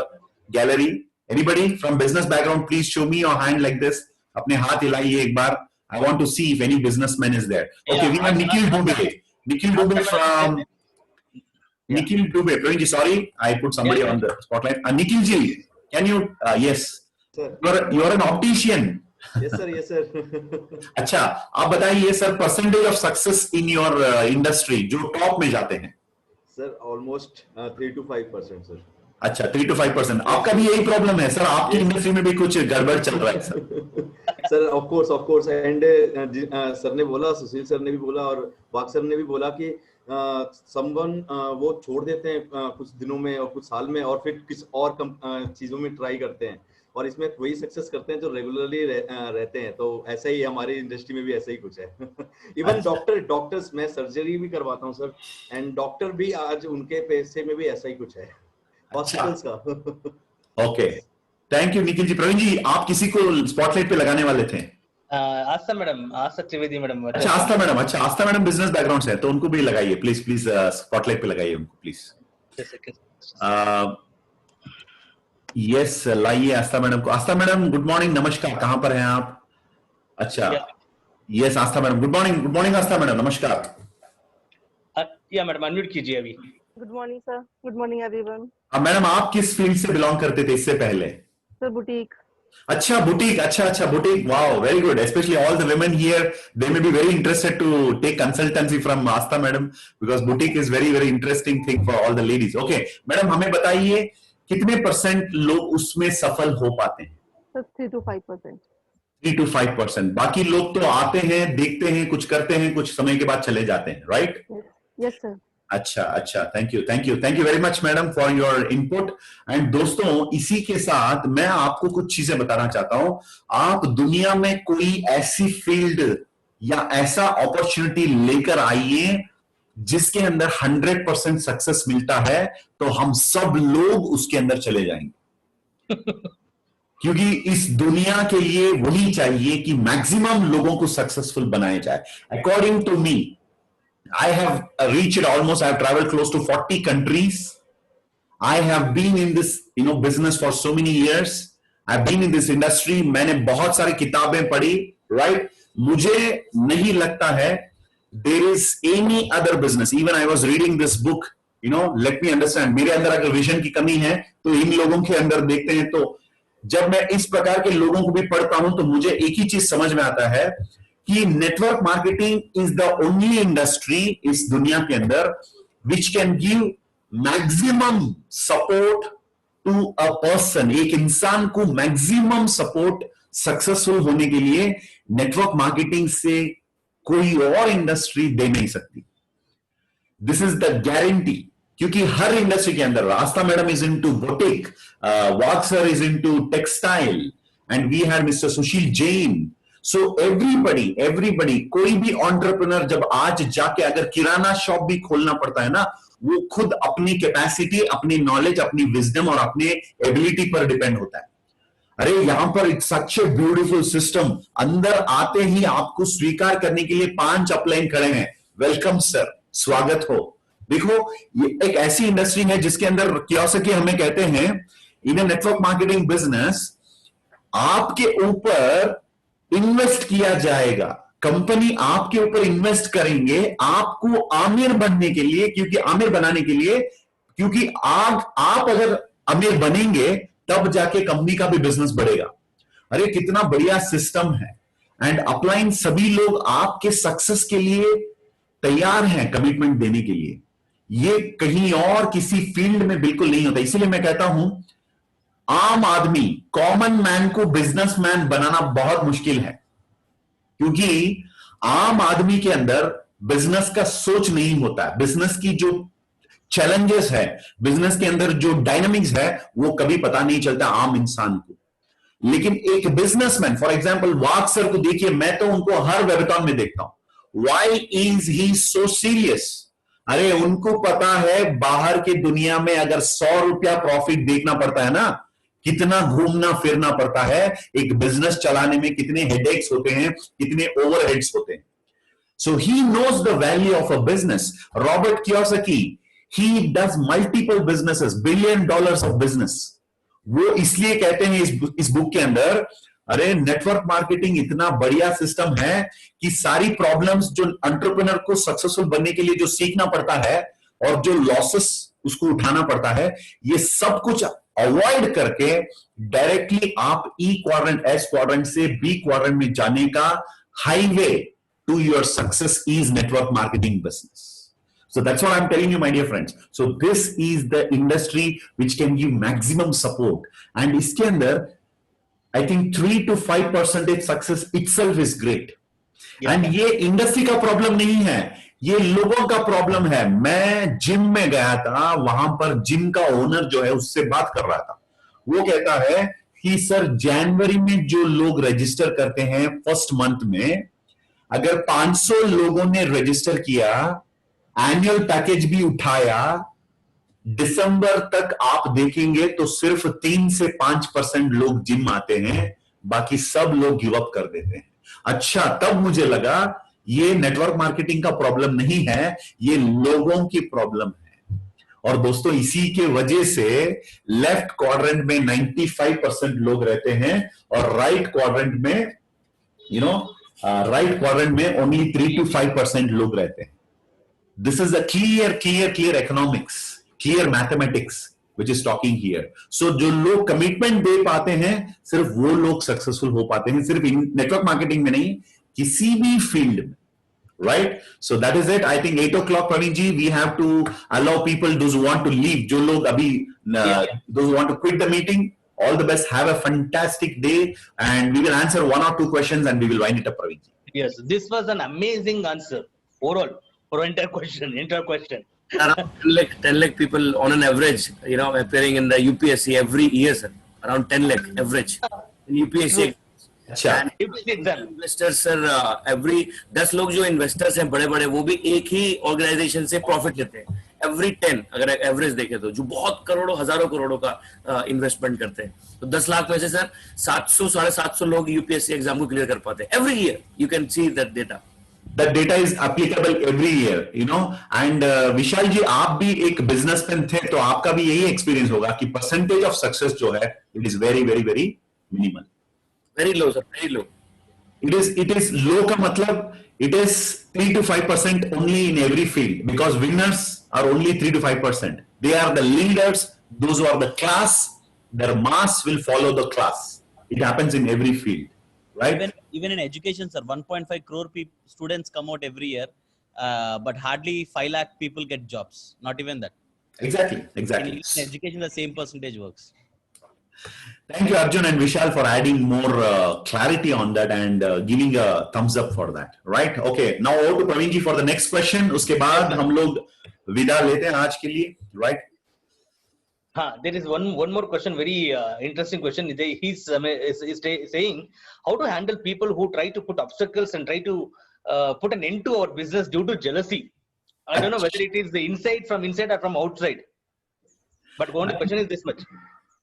gallery. Anybody from business background, please show me your hand like this. अपने हाथ हिलाइए एक बार. I want to see if any businessman is there. Okay, we have Nikhil Dubey. Nikhil Dubey from Nikhil Dubey. Praveen ji, sorry, I put somebody on the spotlight. Nikhil ji, can you? Yes. You are an optician. Yes sir. अच्छा, आप बताइए sir, percentage of success in your industry जो top में जाते हैं। Sir almost 3 to 5% sir. अच्छा, 3 to 5%। आपका भी यही प्रॉब्लम है सर? आपकी इंडस्ट्री में भी कुछ गड़बड़ चल रहा है sir? Sir of course and sir ने बोला, सुशील सर ने भी बोला और वाक सर ने भी बोला कि समवन वो छोड़ देते हैं कुछ दिनों में और कुछ साल में और फिर किस और चीजों में ट्राई करते हैं, और इसमें वही सक्सेस करते हैं जो रेगुलरली रहते हैं। तो ऐसा ही हमारी इंडस्ट्री में भी ऐसा ही कुछ है। इवन डॉक्टर्स, मैं सर्जरी भी करवाता हूँ सर, एंड डॉक्टर भी आज उनके पैसे में भी ऐसा ही कुछ है, हॉस्पिटल्स का। Okay, thank you Nikhil ji. Praveen जी, आप किसी को स्पॉटलाइट पे लगाने वाले थे? आस्था मैडम, आस्था त्रिवेदी मैडम। अच्छा, आस्था मैडम बिजनेस बैकग्राउंड से है, तो उनको भी लगाइए प्लीज स्पॉटलाइट पे लगाइए उनको प्लीज। यस, लाइए आस्था मैडम को। आस्था मैडम, गुड मॉर्निंग, नमस्कार, कहां पर हैं आप? अच्छा, यस आस्था मैडम, गुड मॉर्निंग आस्था मैडम, नमस्कार। या मैडम, अनम्यूट कीजिए अभी। Good morning sir. Good morning everyone. Madam, आप किस फील्ड से बिलोंग करते थे इससे पहले? Sir boutique. अच्छा, बुटीक। अच्छा, boutique. Wow, very good. Specially all the women here, they may be very interested to take consultancy from Astha madam because boutique is very interesting thing for all the ladies. Okay, madam हमें बताइए कितने % लोग उसमें सफल हो पाते हैं? 3 to 5%। 3 to 5%। बाकी लोग तो आते हैं, देखते हैं, कुछ करते हैं, कुछ समय के बाद चले जाते हैं, राइट? Yes sir. अच्छा, thank you very much madam for your input. And दोस्तों, इसी के साथ मैं आपको कुछ चीजें बताना चाहता हूं। आप दुनिया में कोई ऐसी फील्ड या ऐसा अपॉर्चुनिटी लेकर आइए जिसके अंदर 100% सक्सेस मिलता है तो हम सब लोग उसके अंदर चले जाएंगे क्योंकि इस दुनिया के लिए वही चाहिए कि मैक्सिमम लोगों को सक्सेसफुल बनाया जाए. According to me, I have reached almost, I have traveled close to 40 countries. I have been in this, business for so many years. I've been in this industry. मैंने बहुत सारी किताबें पढ़ी, right? मुझे नहीं लगता है there is any other business. Even I was reading this book, let me understand. मेरे अंदर अगर विजन की कमी है तो इन लोगों के अंदर देखते हैं. तो जब मैं इस प्रकार के लोगों को भी पढ़ता हूं तो मुझे एक ही चीज समझ में आता है कि network marketing is the only industry इस दुनिया के अंदर which can give maximum support to a person. एक इंसान को मैक्सिमम सपोर्ट सक्सेसफुल होने के लिए नेटवर्क मार्केटिंग से कोई और इंडस्ट्री दे नहीं सकती. This is the guarantee. क्योंकि हर इंडस्ट्री के अंदर रास्ता मैडम इज इनटू बुटीक, वाक sir is into textile, and we have mister Sushil Jain. So everybody कोई भी एंटरप्रेन्योर जब आज जाके अगर किराना शॉप भी खोलना पड़ता है ना, वो खुद अपनी कैपेसिटी, अपनी नॉलेज, अपनी विजडम और अपने एबिलिटी पर डिपेंड होता है. अरे यहां पर it's such a beautiful system. अंदर आते ही आपको स्वीकार करने के लिए 5 अपलाइन खड़े हैं. वेलकम सर, स्वागत हो. देखो, ये एक ऐसी इंडस्ट्री है जिसके अंदर क्योंकि हमें कहते हैं इन नेटवर्क मार्केटिंग बिजनेस आपके ऊपर इन्वेस्ट किया जाएगा. कंपनी आपके ऊपर इन्वेस्ट करेंगे आपको आमिर बनने के लिए, क्योंकि आमिर बनाने के लिए, क्योंकि आप अगर आमिर बनेंगे तब जाके कंपनी का भी बिजनेस बढ़ेगा. अरे कितना बढ़िया सिस्टम है. एंड अपलाइन सभी लोग आपके सक्सेस के लिए तैयार हैं कमिटमेंट देने के लिए. ये कहीं और किसी फील्ड में बिल्कुल नहीं होता. इसीलिए मैं कहता हूं आम आदमी, कॉमन मैन को बिजनेसमैन बनाना बहुत मुश्किल है, क्योंकि आम आदमी के अंदर बिजनेस का सोच नहीं होता है. बिजनेस की जो चैलेंजेस है, बिजनेस के अंदर जो डायनामिक्स है, वो कभी पता नहीं चलता आम इंसान को. लेकिन एक businessman, for example walk sir को देखिए, मैं तो उनको हर वेबिनार में देखता हूं. Why is he so serious? अरे उनको पता है बाहर की दुनिया में अगर 100 रुपया प्रॉफिट देखना पड़ता है ना, कितना घूमना फिरना पड़ता है. एक बिजनेस चलाने में कितने हेडेक्स होते हैं, कितने ओवरहेड्स होते हैं. So he knows the value of a business. Robert Kiyosaki, he does multiple businesses, $1 billion of business. वो इसलिए कहते हैं इस बुक के अंदर, अरे नेटवर्क मार्केटिंग इतना बढ़िया सिस्टम है कि सारी प्रॉब्लम्स जो एंटरप्रेन्योर को सक्सेसफुल बनने के लिए जो सीखना पड़ता है और जो लॉसेस उसको उठाना पड़ता है, ये सब कुछ अवॉइड करके डायरेक्टली आप ई क्वाड्रेंट, एस क्वाड्रेंट से बी क्वाड्रेंट में जाने का highway to your success is network marketing business. So that's what I'm telling you, my dear friends. So this is the industry which can give maximum support. And इसके अंदर I think 3 to 5% success itself is great. Yeah. And ये industry का problem नहीं है, ये लोगों का problem है. मैं जिम में गया था, वहां पर जिम का ओनर जो है उससे बात कर रहा था. वो कहता है कि सर जनवरी में जो लोग रजिस्टर करते हैं फर्स्ट मंथ में, अगर 500 लोगों ने रजिस्टर किया, एनुअल पैकेज भी उठाया, दिसंबर तक आप देखेंगे तो सिर्फ 3 से 5% लोग जिम आते हैं, बाकी सब लोग गिव अप कर देते हैं. अच्छा, तब मुझे लगा ये नेटवर्क मार्केटिंग का प्रॉब्लम नहीं है, ये लोगों की प्रॉब्लम है. और दोस्तों इसी के वजह से लेफ्ट क्वाड्रेंट में 95% लोग रहते हैं और राइट क्वाड्रेंट में राइट क्वाड्रेंट में ओनली 3 to 5% लोग रहते हैं. This is a clear economics, clear mathematics which is talking here. So जो लोग कमिटमेंट दे पाते हैं, सिर्फ वो लोग सक्सेसफुल हो पाते हैं, सिर्फ नेटवर्क मार्केटिंग में नहीं, किसी भी फील्ड में. Right? So that is it. I think 8 o'clock, Praveen ji, we have to allow people, those who want to leave, जो लोग अभी, those who want to quit the meeting, all the best. Have a fantastic day, and we will answer 1 or 2 questions, and we will wind it up, Praveen ji. Yes, this was an amazing answer overall. For inter question. Around 10 lakh people on an average, appearing in the UPSC every year, sir. Around 10 lakh average in UPSC. अच्छा, UPSC exam. Investors sir every 10 लोग जो investors हैं बड़े बड़े, वो भी एक ही organisation से प्रॉफिट लेते हैं. एवरी 10 अगर एवरेज देखें तो, जो बहुत करोड़ों हजारों करोड़ों का इन्वेस्टमेंट करते हैं, तो 10 लाख में से सर 700 750 लोग यूपीएससी एग्जाम को क्लियर कर पाते हैं every year. You can see that data. That data is applicable every year, you know. And विशाल जी, आप भी एक बिजनेसमैन थे, तो आपका भी यही एक्सपीरियंस होगा कि परसेंटेज ऑफ सक्सेस जो है, it is very very very minimal. Very low sir, very low. It is low का मतलब it is 3 to 5% only in every field, because winners are only 3 to 5%. They are the leaders, those who are the class. Their mass will follow the class. It happens in every field, right? Even in education, sir, 1.5 crore students come out every year, but hardly 5 lakh people get jobs. Not even that. Exactly. In education, the same percentage works. Thank you, Arjun and Vishal, for adding more clarity on that and giving a thumbs up for that. Right? Okay. Now over to Praveen ji for the next question. उसके बाद हम लोग विदा लेते हैं आज के लिए. Right? There is one more question, very interesting question. He's saying how to handle people who try to put obstacles and try to put an end to our business due to jealousy. I don't know whether it is the from inside or from outside. But one question is this much.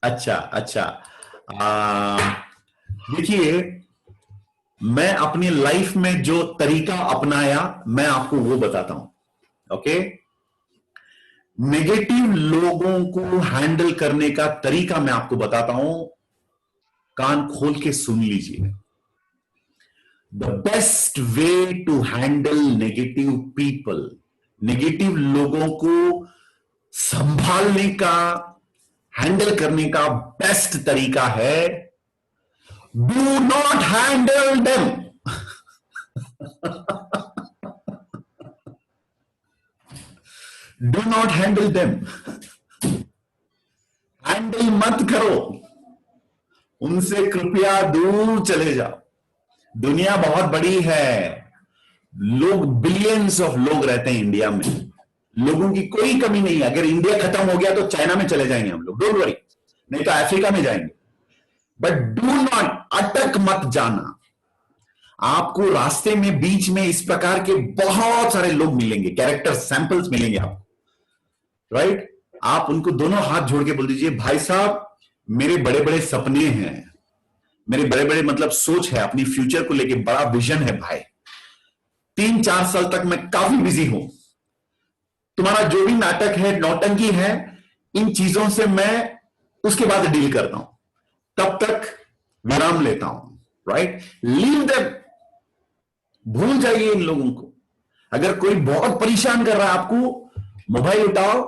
अच्छा. देखिए, मैं अपनी life में जो तरीका अपनाया, मैं आपको वो बताता हूं. ओके? नेगेटिव लोगों को हैंडल करने का तरीका मैं आपको बताता हूं. कान खोल के सुन लीजिए. The best way to handle negative people, negative लोगों को संभालने का, हैंडल करने का बेस्ट तरीका है, do not handle them. Do not handle them. Handle मत करो, उनसे कृपया दूर चले जाओ. दुनिया बहुत बड़ी है, लोग बिलियंस ऑफ लोग रहते हैं इंडिया में, लोगों की कोई कमी नहीं है. अगर इंडिया खत्म हो गया तो चाइना में चले जाएंगे हम लोग, डोंट वरी, नहीं तो अफ्रीका में जाएंगे. बट डू नॉट, अटक मत जाना. आपको रास्ते में बीच में इस प्रकार के बहुत सारे लोग मिलेंगे, कैरेक्टर सैंपल्स मिलेंगे आपको, राइट? आप उनको दोनों हाथ जोड़ के बोल दीजिए, भाई साहब मेरे बड़े बड़े सपने हैं, मेरे बड़े बड़े मतलब सोच है, अपनी फ्यूचर को लेके बड़ा विजन है भाई. 3-4 साल तक मैं काफी बिजी हूं. तुम्हारा जो भी नाटक है, नौटंकी है, इन चीजों से मैं उसके बाद डील करता हूं. तब तक विराम लेता हूं. राइट? Leave them. भूल जाइए इन लोगों को. अगर कोई बहुत परेशान कर रहा है आपको, मोबाइल उठाओ,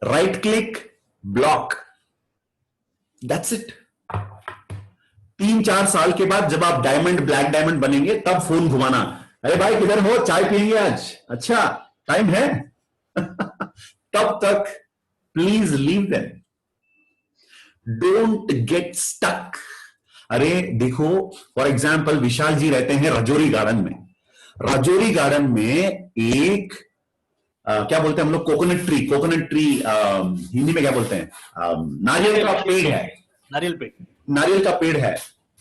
right click, block. That's it. 3-4 साल के बाद जब आप डायमंड, ब्लैक डायमंड बनेंगे, तब फोन घुमाना, अरे भाई किधर हो, चाय पियेंगे आज, अच्छा टाइम है. तब तक please leave them. Don't get stuck. अरे देखो, फॉर एग्जाम्पल विशाल जी रहते हैं राजौरी गार्डन में. राजौरी गार्डन में एक क्या बोलते हैं हम लोग, कोकोनट ट्री हिंदी में क्या बोलते हैं, नारियल का पेड़ है. नारियल का पेड़ है.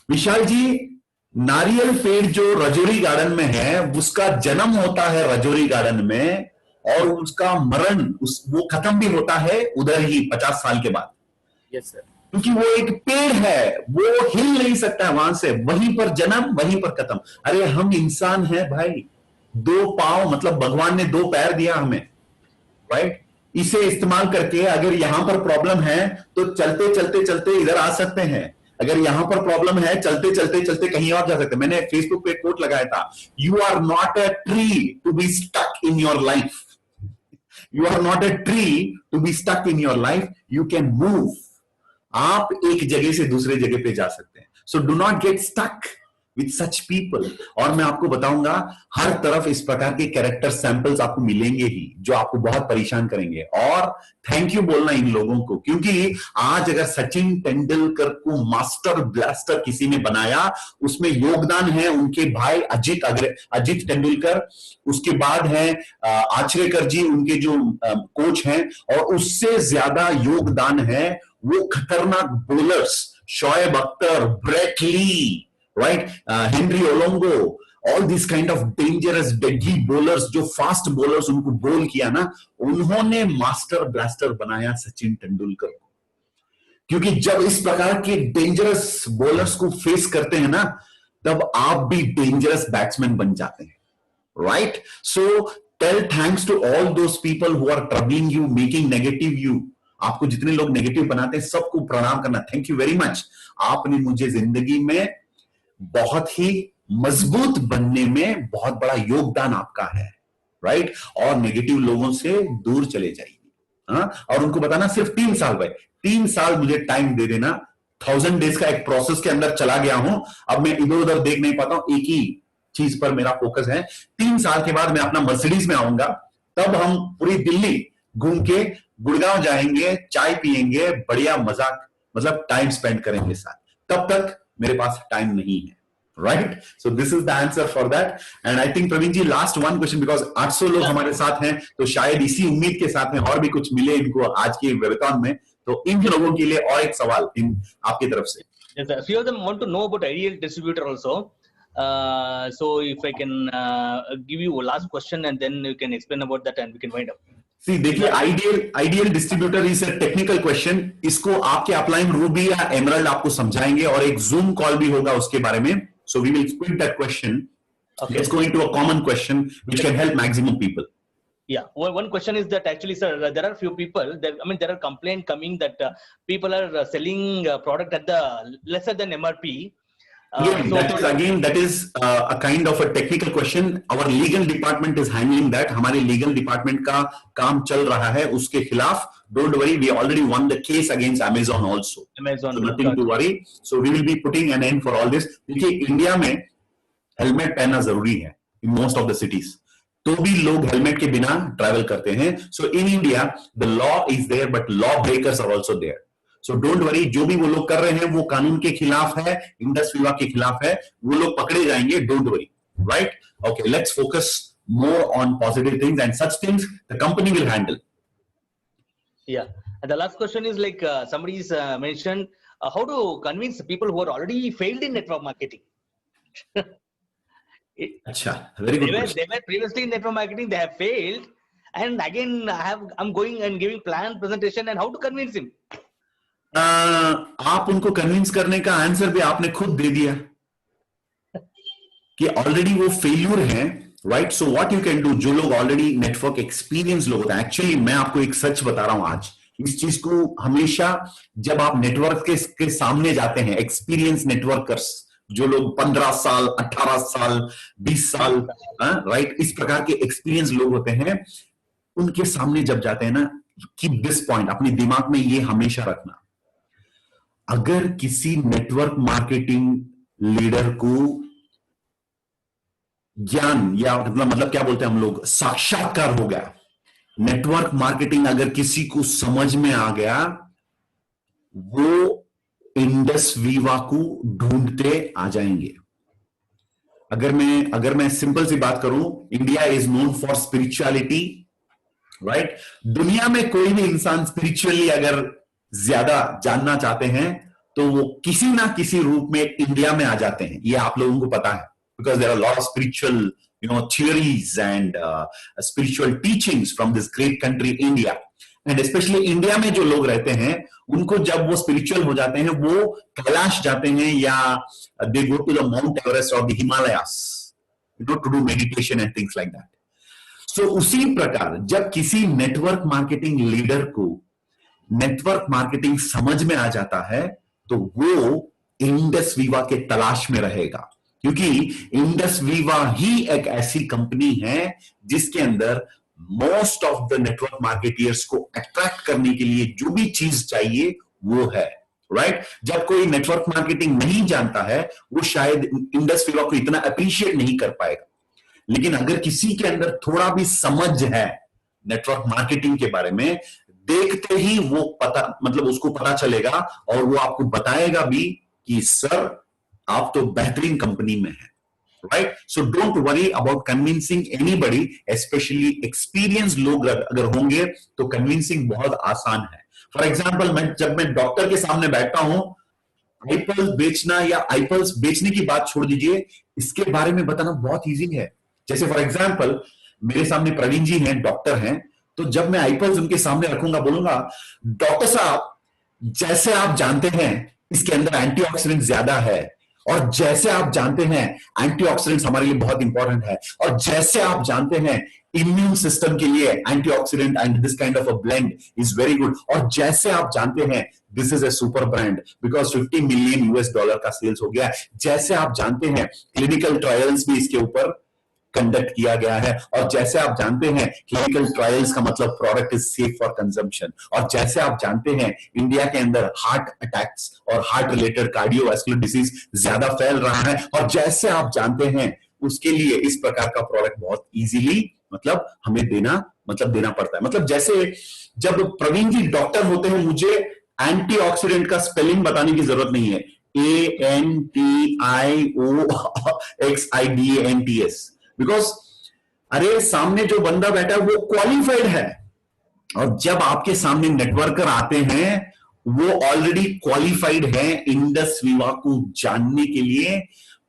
विशाल जी, नारियल पेड़ जो राजौरी गार्डन में है, उसका जन्म होता है राजौरी गार्डन में, और उसका मरण वो खत्म भी होता है उधर ही 50 साल के बाद. Yes sir. क्योंकि वो एक पेड़ है, वो हिल नहीं सकता है वहां से. वहीं पर जन्म, वहीं पर खत्म. अरे हम इंसान हैं भाई, 2 पांव, मतलब भगवान ने 2 पैर दिया हमें, राइट? इसे इस्तेमाल करके अगर यहां पर प्रॉब्लम है तो चलते चलते चलते इधर आ सकते हैं. अगर यहां पर प्रॉब्लम है, चलते चलते चलते कहीं और जा सकते हैं. मैंने फेसबुक पे कोट लगाया था, you are not a tree to be stuck in your life. You are not a tree to be stuck in your life. You can move. आप एक जगह से दूसरे जगह पे जा सकते हैं. So do not get stuck with such people. और मैं आपको बताऊंगा, हर तरफ इस प्रकार के कैरेक्टर सैंपल्स आपको मिलेंगे ही, जो आपको बहुत परेशान करेंगे. और थैंक यू बोलना इन लोगों को, क्योंकि आज अगर सचिन तेंदुलकर को मास्टर ब्लास्टर किसी ने बनाया, उसमें योगदान है उनके भाई अजित तेंदुलकर, उसके बाद है आचरेकर जी, उनके जो कोच हैं, और उससे ज्यादा योगदान है वो खतरनाक bowlers, Shoaib Akhtar, Brett Lee, right? Henry Olongo, all these kind of dangerous deadly bowlers, जो fast bowlers उनको bowl किया ना, उन्होंने master blaster बनाया सचिन तेंदुलकर को, क्योंकि जब इस प्रकार के डेंजरस बॉलर्स को फेस करते हैं ना, तब आप भी डेंजरस बैट्समैन बन जाते हैं, right? So tell thanks to all those people who are troubling you, making negative you. आपको जितने लोग नेगेटिव बनाते हैं सबको प्रणाम करना. Thank you very much. आपने मुझे जिंदगी में बहुत ही मजबूत बनने में बहुत बड़ा योगदान आपका है, राइट? और नेगेटिव लोगों से दूर चले जाइए. हाँ, और उनको बताना सिर्फ 3 साल भाई, 3 साल मुझे टाइम दे देना. 1000 डेज का एक प्रोसेस के अंदर चला गया हूं. अब मैं इधर उधर देख नहीं पाता हूं, एक ही चीज पर मेरा फोकस है. 3 साल के बाद मैं अपना मर्सिडीज में आऊंगा, तब हम पूरी दिल्ली घूम के गुड़गांव जाएंगे, चाय पिएंगे, बढ़िया मजाक मतलब टाइम स्पेंड करेंगे साथ. तब तक मेरे पास टाइम नहीं है, right? So this is the answer for that. And I think Praveen ji last one question, because 800 लोग हमारे साथ हैं, तो शायद इसी उम्मीद के साथ में और भी कुछ मिले इनको आज के वेबिनार में. तो इन लोगों के लिए और एक सवाल इन आपकी तरफ से. Yes, sir. Few of them want to know about ideal distributor also. So if I can give you a last question and then you can explain about that and we can wind up. See, देखिए ideal distributor is a technical question. इसको आपके upline Ruby या emerald आपको समझाएंगे और एक zoom call भी होगा उसके बारे में. So we will split that question. Okay. Let's go into a common question which can help maximum people. Yeah, one question is that actually, sir, there are few people. There are complaints coming that people are selling product at the lesser than MRP. That is a kind of a technical question. Our legal department is handling that. हमारे legal department का काम चल रहा है उसके खिलाफ. Don't worry, we already won the case against Amazon also. Amazon, so nothing to worry. So we will be putting an end for all this. देखिए India में हेलमेट पहनना जरूरी है in most of the cities. तो भी लोग helmet के बिना ट्रैवल करते हैं. So in India the law is there but law breakers are also there. So don't worry, जो भी वो लोग कर रहे हैं वो कानून के खिलाफ है, इंडस विवा के खिलाफ है, वो लोग पकड़े जाएंगे. Don't worry, right? Okay, let's focus more on positive things and such things the company will handle. Yeah, and the last question is like somebody's mentioned how to convince people who are already failed in network marketing. अच्छा, very good. They were previously in network marketing, they have failed, and again I'm going and giving plan presentation, and how to convince him? आप उनको convince करने का answer भी आपने खुद दे दिया कि ऑलरेडी वो फेल्यूर है, right? So what you can do, जो लोग ऑलरेडी नेटवर्क एक्सपीरियंस लोग होते हैं. एक्चुअली मैं आपको एक सच बता रहा हूं आज. इस चीज को हमेशा जब आप नेटवर्क के सामने जाते हैं, एक्सपीरियंस नेटवर्कर्स जो लोग 15 साल 18 साल 20 साल राइट, इस प्रकार के एक्सपीरियंस लोग होते हैं, उनके सामने जब जाते हैं ना, कीप दिस पॉइंट अपने दिमाग में ये हमेशा रखना. अगर किसी नेटवर्क मार्केटिंग लीडर को ज्ञान या मतलब क्या बोलते हैं हम लोग, साक्षात्कार हो गया, नेटवर्क मार्केटिंग अगर किसी को समझ में आ गया, वो इंडस वीवा को ढूंढते आ जाएंगे. अगर मैं सिंपल सी बात करूं, India is known for spirituality, right? दुनिया में कोई भी इंसान स्पिरिचुअली अगर ज्यादा जानना चाहते हैं तो वो किसी ना किसी रूप में इंडिया में आ जाते हैं. ये आप लोगों को पता है, because there are lot of spiritual theories and spiritual teachings from this great country India. And especially India में जो लोग रहते हैं, उनको जब वो स्पिरिचुअल हो जाते हैं, वो कैलाश जाते हैं या they go to the Mount Everest or the Himalayas, to do meditation and things like that. So उसी प्रकार जब किसी नेटवर्क मार्केटिंग लीडर को नेटवर्क मार्केटिंग समझ में आ जाता है, तो वो इंडस वीवा के तलाश में रहेगा, क्योंकि इंडस वीवा ही एक ऐसी कंपनी है जिसके अंदर most of the network marketeers को अट्रैक्ट करने के लिए जो भी चीज चाहिए वो है, राइट? जब कोई नेटवर्क मार्केटिंग नहीं जानता है, वो शायद इंडस वीवा को इतना अप्रिशिएट नहीं कर पाएगा. लेकिन अगर किसी के अंदर थोड़ा भी समझ है नेटवर्क मार्केटिंग के बारे में, देखते ही वो उसको पता चलेगा और वो आपको बताएगा भी कि सर आप तो बेहतरीन कंपनी में हैं, right? So don't worry about convincing anybody, specially experience लोग अगर होंगे तो कन्विंसिंग बहुत आसान है. फॉर एग्जाम्पल, जब मैं डॉक्टर के सामने बैठता हूं आईपल्स बेचना या आईपल्स बेचने की बात छोड़ दीजिए, इसके बारे में बताना बहुत इजी है। जैसे फॉर एग्जांपल मेरे सामने प्रवीण जी हैं, डॉक्टर हैं, तो जब मैं आईपल्स उनके सामने रखूंगा, बोलूंगा डॉक्टर साहब जैसे आप जानते हैं इसके अंदर एंटीऑक्सीडेंट ज्यादा है, और जैसे आप जानते हैं एंटीऑक्सीडेंट्स हमारे लिए बहुत इंपॉर्टेंट है, और जैसे आप जानते हैं इम्यून सिस्टम के लिए antioxidant and this kind of a blend is very good, और जैसे आप जानते हैं this is a super brand because $50 million का सेल्स हो गया है, जैसे आप जानते हैं क्लिनिकल ट्रायल्स भी इसके ऊपर कंडक्ट किया गया है, और जैसे आप जानते हैं क्लिनिकल ट्रायल्स का मतलब product is safe for consumption, और जैसे आप जानते हैं इंडिया के अंदर हार्ट अटैक्स और हार्ट रिलेटेड कार्डियोवैस्कुलर डिजीज ज्यादा फैल रहा है, और जैसे आप जानते हैं उसके लिए इस प्रकार का प्रोडक्ट बहुत इजीली मतलब हमें देना पड़ता है। मतलब जैसे जब प्रवीण जी डॉक्टर होते हैं, मुझे एंटीऑक्सीडेंट का स्पेलिंग बताने की जरूरत नहीं है, ANTIOXIDANTS, बिकॉज अरे सामने जो बंदा बैठा है वो क्वालिफाइड है, और जब आपके सामने नेटवर्कर आते हैं वो ऑलरेडी क्वालिफाइड है इंडस विवा को जानने के लिए,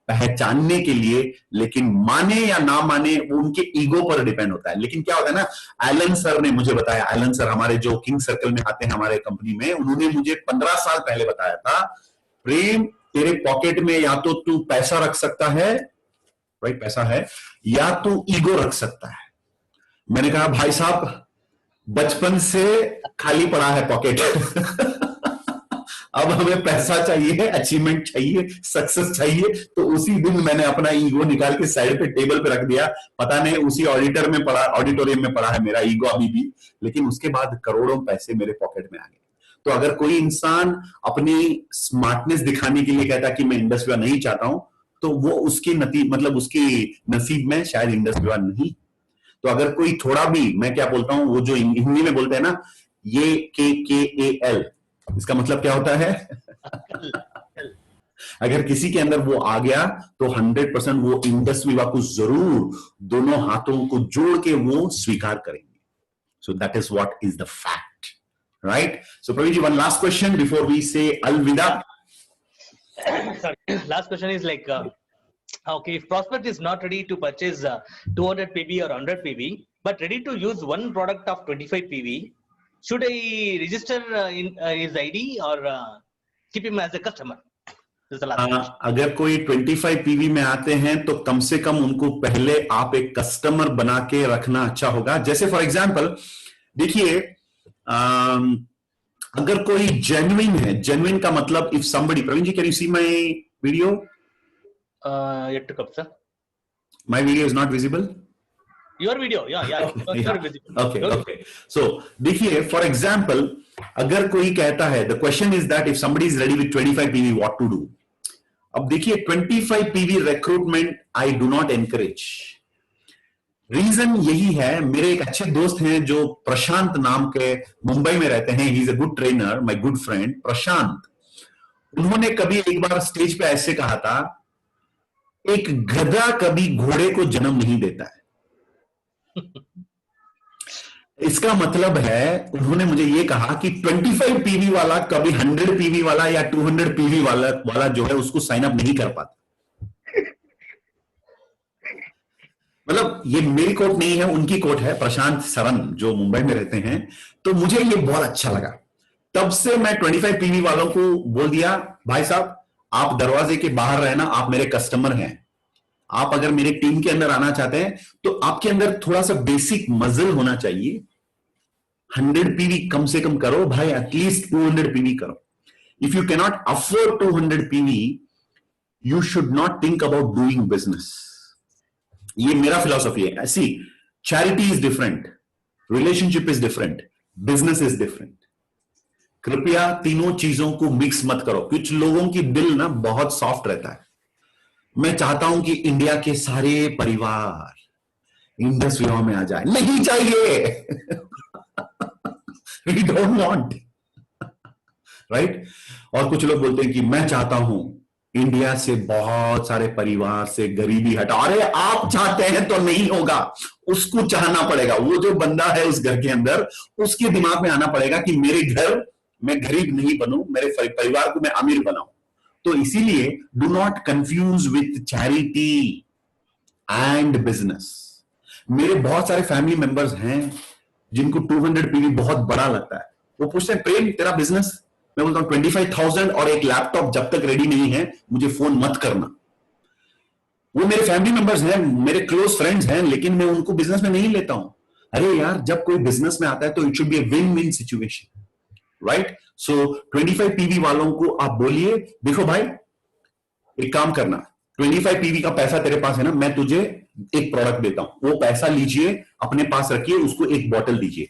पहचानने के लिए, लेकिन माने या ना माने वो उनके ईगो पर डिपेंड होता है। लेकिन क्या होता है ना, एलन सर ने मुझे बताया, एलन सर हमारे जो किंग सर्कल में आते हैं हमारे कंपनी में, उन्होंने मुझे 15 साल पहले बताया था, प्रेम तेरे पॉकेट में या तो तू पैसा रख सकता है, राइट, पैसा है, या तू ईगो रख सकता है। मैंने कहा भाई साहब बचपन से खाली पड़ा है पॉकेट अब हमें पैसा चाहिए, अचीवमेंट चाहिए, सक्सेस चाहिए, तो उसी दिन मैंने अपना ईगो निकाल के साइड पे टेबल पे रख दिया। पता नहीं उसी ऑडिटोरियम में पड़ा है मेरा ईगो अभी भी, लेकिन उसके बाद करोड़ों पैसे मेरे पॉकेट में आ गए। तो अगर कोई इंसान अपनी स्मार्टनेस दिखाने के लिए कहता कि मैं इंडस विवा नहीं चाहता हूं, तो वो उसकी उसकी नसीब में शायद इंडस विवा नहीं। तो अगर कोई थोड़ा भी, मैं क्या बोलता हूं, वो जो हिंदी में बोलते हैं ना, ये KKAL, इसका मतलब क्या होता है अगर किसी के अंदर वो आ गया तो 100% वो इंडस विवा को जरूर दोनों हाथों को जोड़ के वो स्वीकार करेंगे। So that is what is the fact, right? So Praveen ji, one last question before we say अलविदा। Sorry, last question is like, okay, if prospect is not ready to purchase 200 PV or 100 PV, but ready to use one product of 25 PV, should I register in his ID or keep him as a customer? This is the last question. अगर कोई 25 PV में आते हैं तो कम से कम उनको पहले आप एक कस्टमर बना के रखना अच्छा होगा। जैसे फॉर एग्जाम्पल देखिए, अगर कोई जेन्युइन है, जेन्युइन का मतलब if somebody, Praveen ji, can you see my video? Yet to come, sir. My video is not visible? Your video, yeah. Yeah. Okay. So देखिए, for example, अगर कोई कहता है, the question is that if somebody is ready with 25 PV, what to do? अब देखिए 25 PV recruitment I do not encourage. Reason यही है, मेरे एक अच्छे दोस्त हैं जो प्रशांत नाम के मुंबई में रहते हैं, he is a good trainer, my good friend Prashant. उन्होंने कभी एक बार स्टेज पे ऐसे कहा था, एक गधा कभी घोड़े को जन्म नहीं देता है। इसका मतलब है, उन्होंने मुझे ये कहा कि 25 PV वाला कभी 100 PV वाला या 200 PV वाला जो है उसको साइन अप नहीं कर पाता। मतलब ये मेरी कोट नहीं है, उनकी कोट है, प्रशांत सरन जो मुंबई में रहते हैं। तो मुझे ये बहुत अच्छा लगा, तब से मैं 25 PV वालों को बोल दिया, भाई साहब आप दरवाजे के बाहर रहना, आप मेरे कस्टमर हैं। आप अगर मेरे टीम के अंदर आना चाहते हैं तो आपके अंदर थोड़ा सा बेसिक मजल होना चाहिए। 100 PV कम से कम करो भाई, एटलीस्ट 200 PV करो। If you can not afford 200 PV, you should not think about doing business. ये मेरा फिलॉसफी है। ऐसी charity is different, relationship is different, business is different. कृपया तीनों चीजों को मिक्स मत करो। कुछ लोगों की दिल ना बहुत सॉफ्ट रहता है। मैं चाहता हूं कि इंडिया के सारे परिवार इंडस विवा में आ जाए, नहीं चाहिए वी डोंट वांट, राइट? और कुछ लोग बोलते हैं कि मैं चाहता हूं इंडिया से बहुत सारे परिवार से गरीबी हटा। अरे आप चाहते हैं तो नहीं होगा, उसको चाहना पड़ेगा। वो जो बंदा है उस घर के अंदर, उसके दिमाग में आना पड़ेगा कि मेरे घर मैं गरीब नहीं बनूं, मेरे परिवार को मैं अमीर बनाऊं। तो इसीलिए do not confuse with charity and business. मेरे बहुत सारे फैमिली मेंबर्स हैं जिनको 200 पीवी बहुत बड़ा लगता है। वो पूछते हैं प्रेम तेरा बिजनेस, मैं बोलता हूं 25,000 और एक लैपटॉप जब तक रेडी नहीं है मुझे फोन मत करना। वो मेरे फैमिली मेंबर्स हैं, मेरे क्लोज फ्रेंड्स हैं, लेकिन मैं उनको बिजनेस में नहीं लेता हूं। अरे यार, जब कोई बिजनेस में आता है तो it should be a win win situation, right? So 25 PV वालों को आप बोलिए, देखो भाई एक काम करना, 25 पीवी का पैसा तेरे पास है ना, मैं तुझे एक प्रोडक्ट देता हूं, वो पैसा लीजिए अपने पास रखिए, उसको एक बॉटल दीजिए,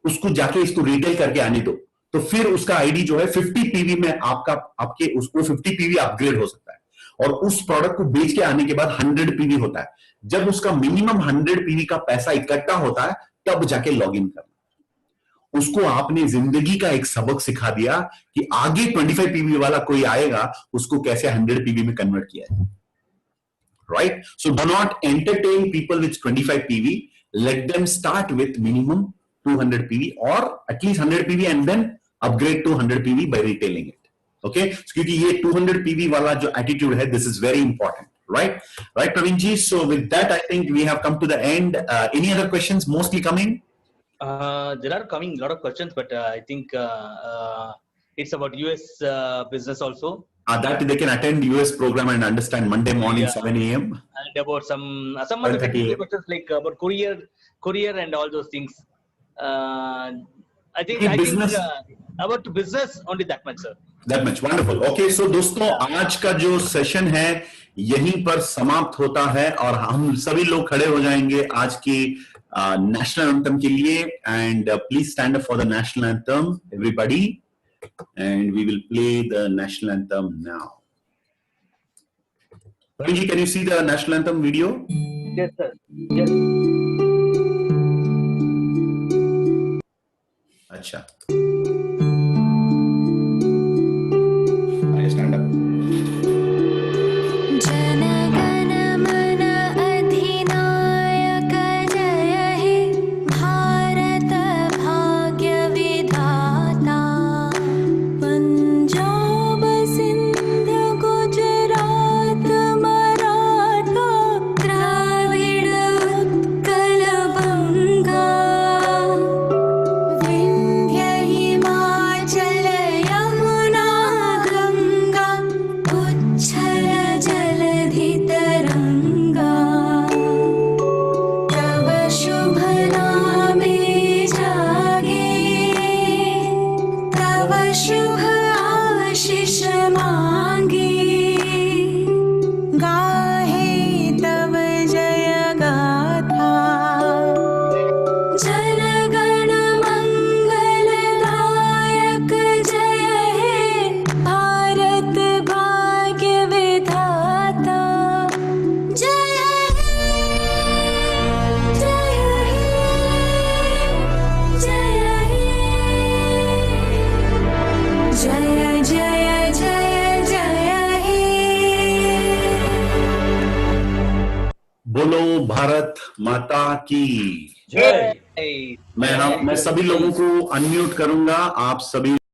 उसको जाके इसको रिटेल करके आने दो, तो फिर उसका आईडी जो है 50 पीवी में आपके उसको 50 पीवी अपग्रेड हो सकता है, और उस प्रोडक्ट को बेच के आने के बाद 100 पीवी होता है। जब उसका मिनिमम 100 पीवी का पैसा इकट्ठा होता है तब जाके लॉग इन करना। उसको आपने जिंदगी का एक सबक सिखा दिया कि आगे 25 पीवी वाला कोई आएगा उसको कैसे 100 पीवी में कन्वर्ट किया है, right? So do not entertain people with 25 PV, let them start with minimum 200 PV और at least 100 PV and then upgrade to 100 PV by retailing it, okay? क्योंकि ये 200 पीवी वाला जो एटीट्यूड है, this is very important, right? Right, Praveen ji. So with that, I think we have come to the end. Any other questions mostly coming? There are coming a lot of questions, but I think it's about US business also. That they can attend US program and understand Monday morning, 7 a.m. And about some other technical questions like about courier and all those things. I think about business only that much, sir. That much, wonderful. Okay, so दोस्तों आज का जो session है यहीं पर समाप्त होता है और हम सभी लोग खड़े हो जाएंगे आज की नेशनल एंथम के लिए। And please stand up for the national anthem everybody, and we will play the national anthem now. Praveen ji, can you see the national anthem video? Yes, sir. Yes. अच्छा, stand up. बोलो भारत माता की जय। मैं सभी लोगों को unmute करूंगा, आप सभी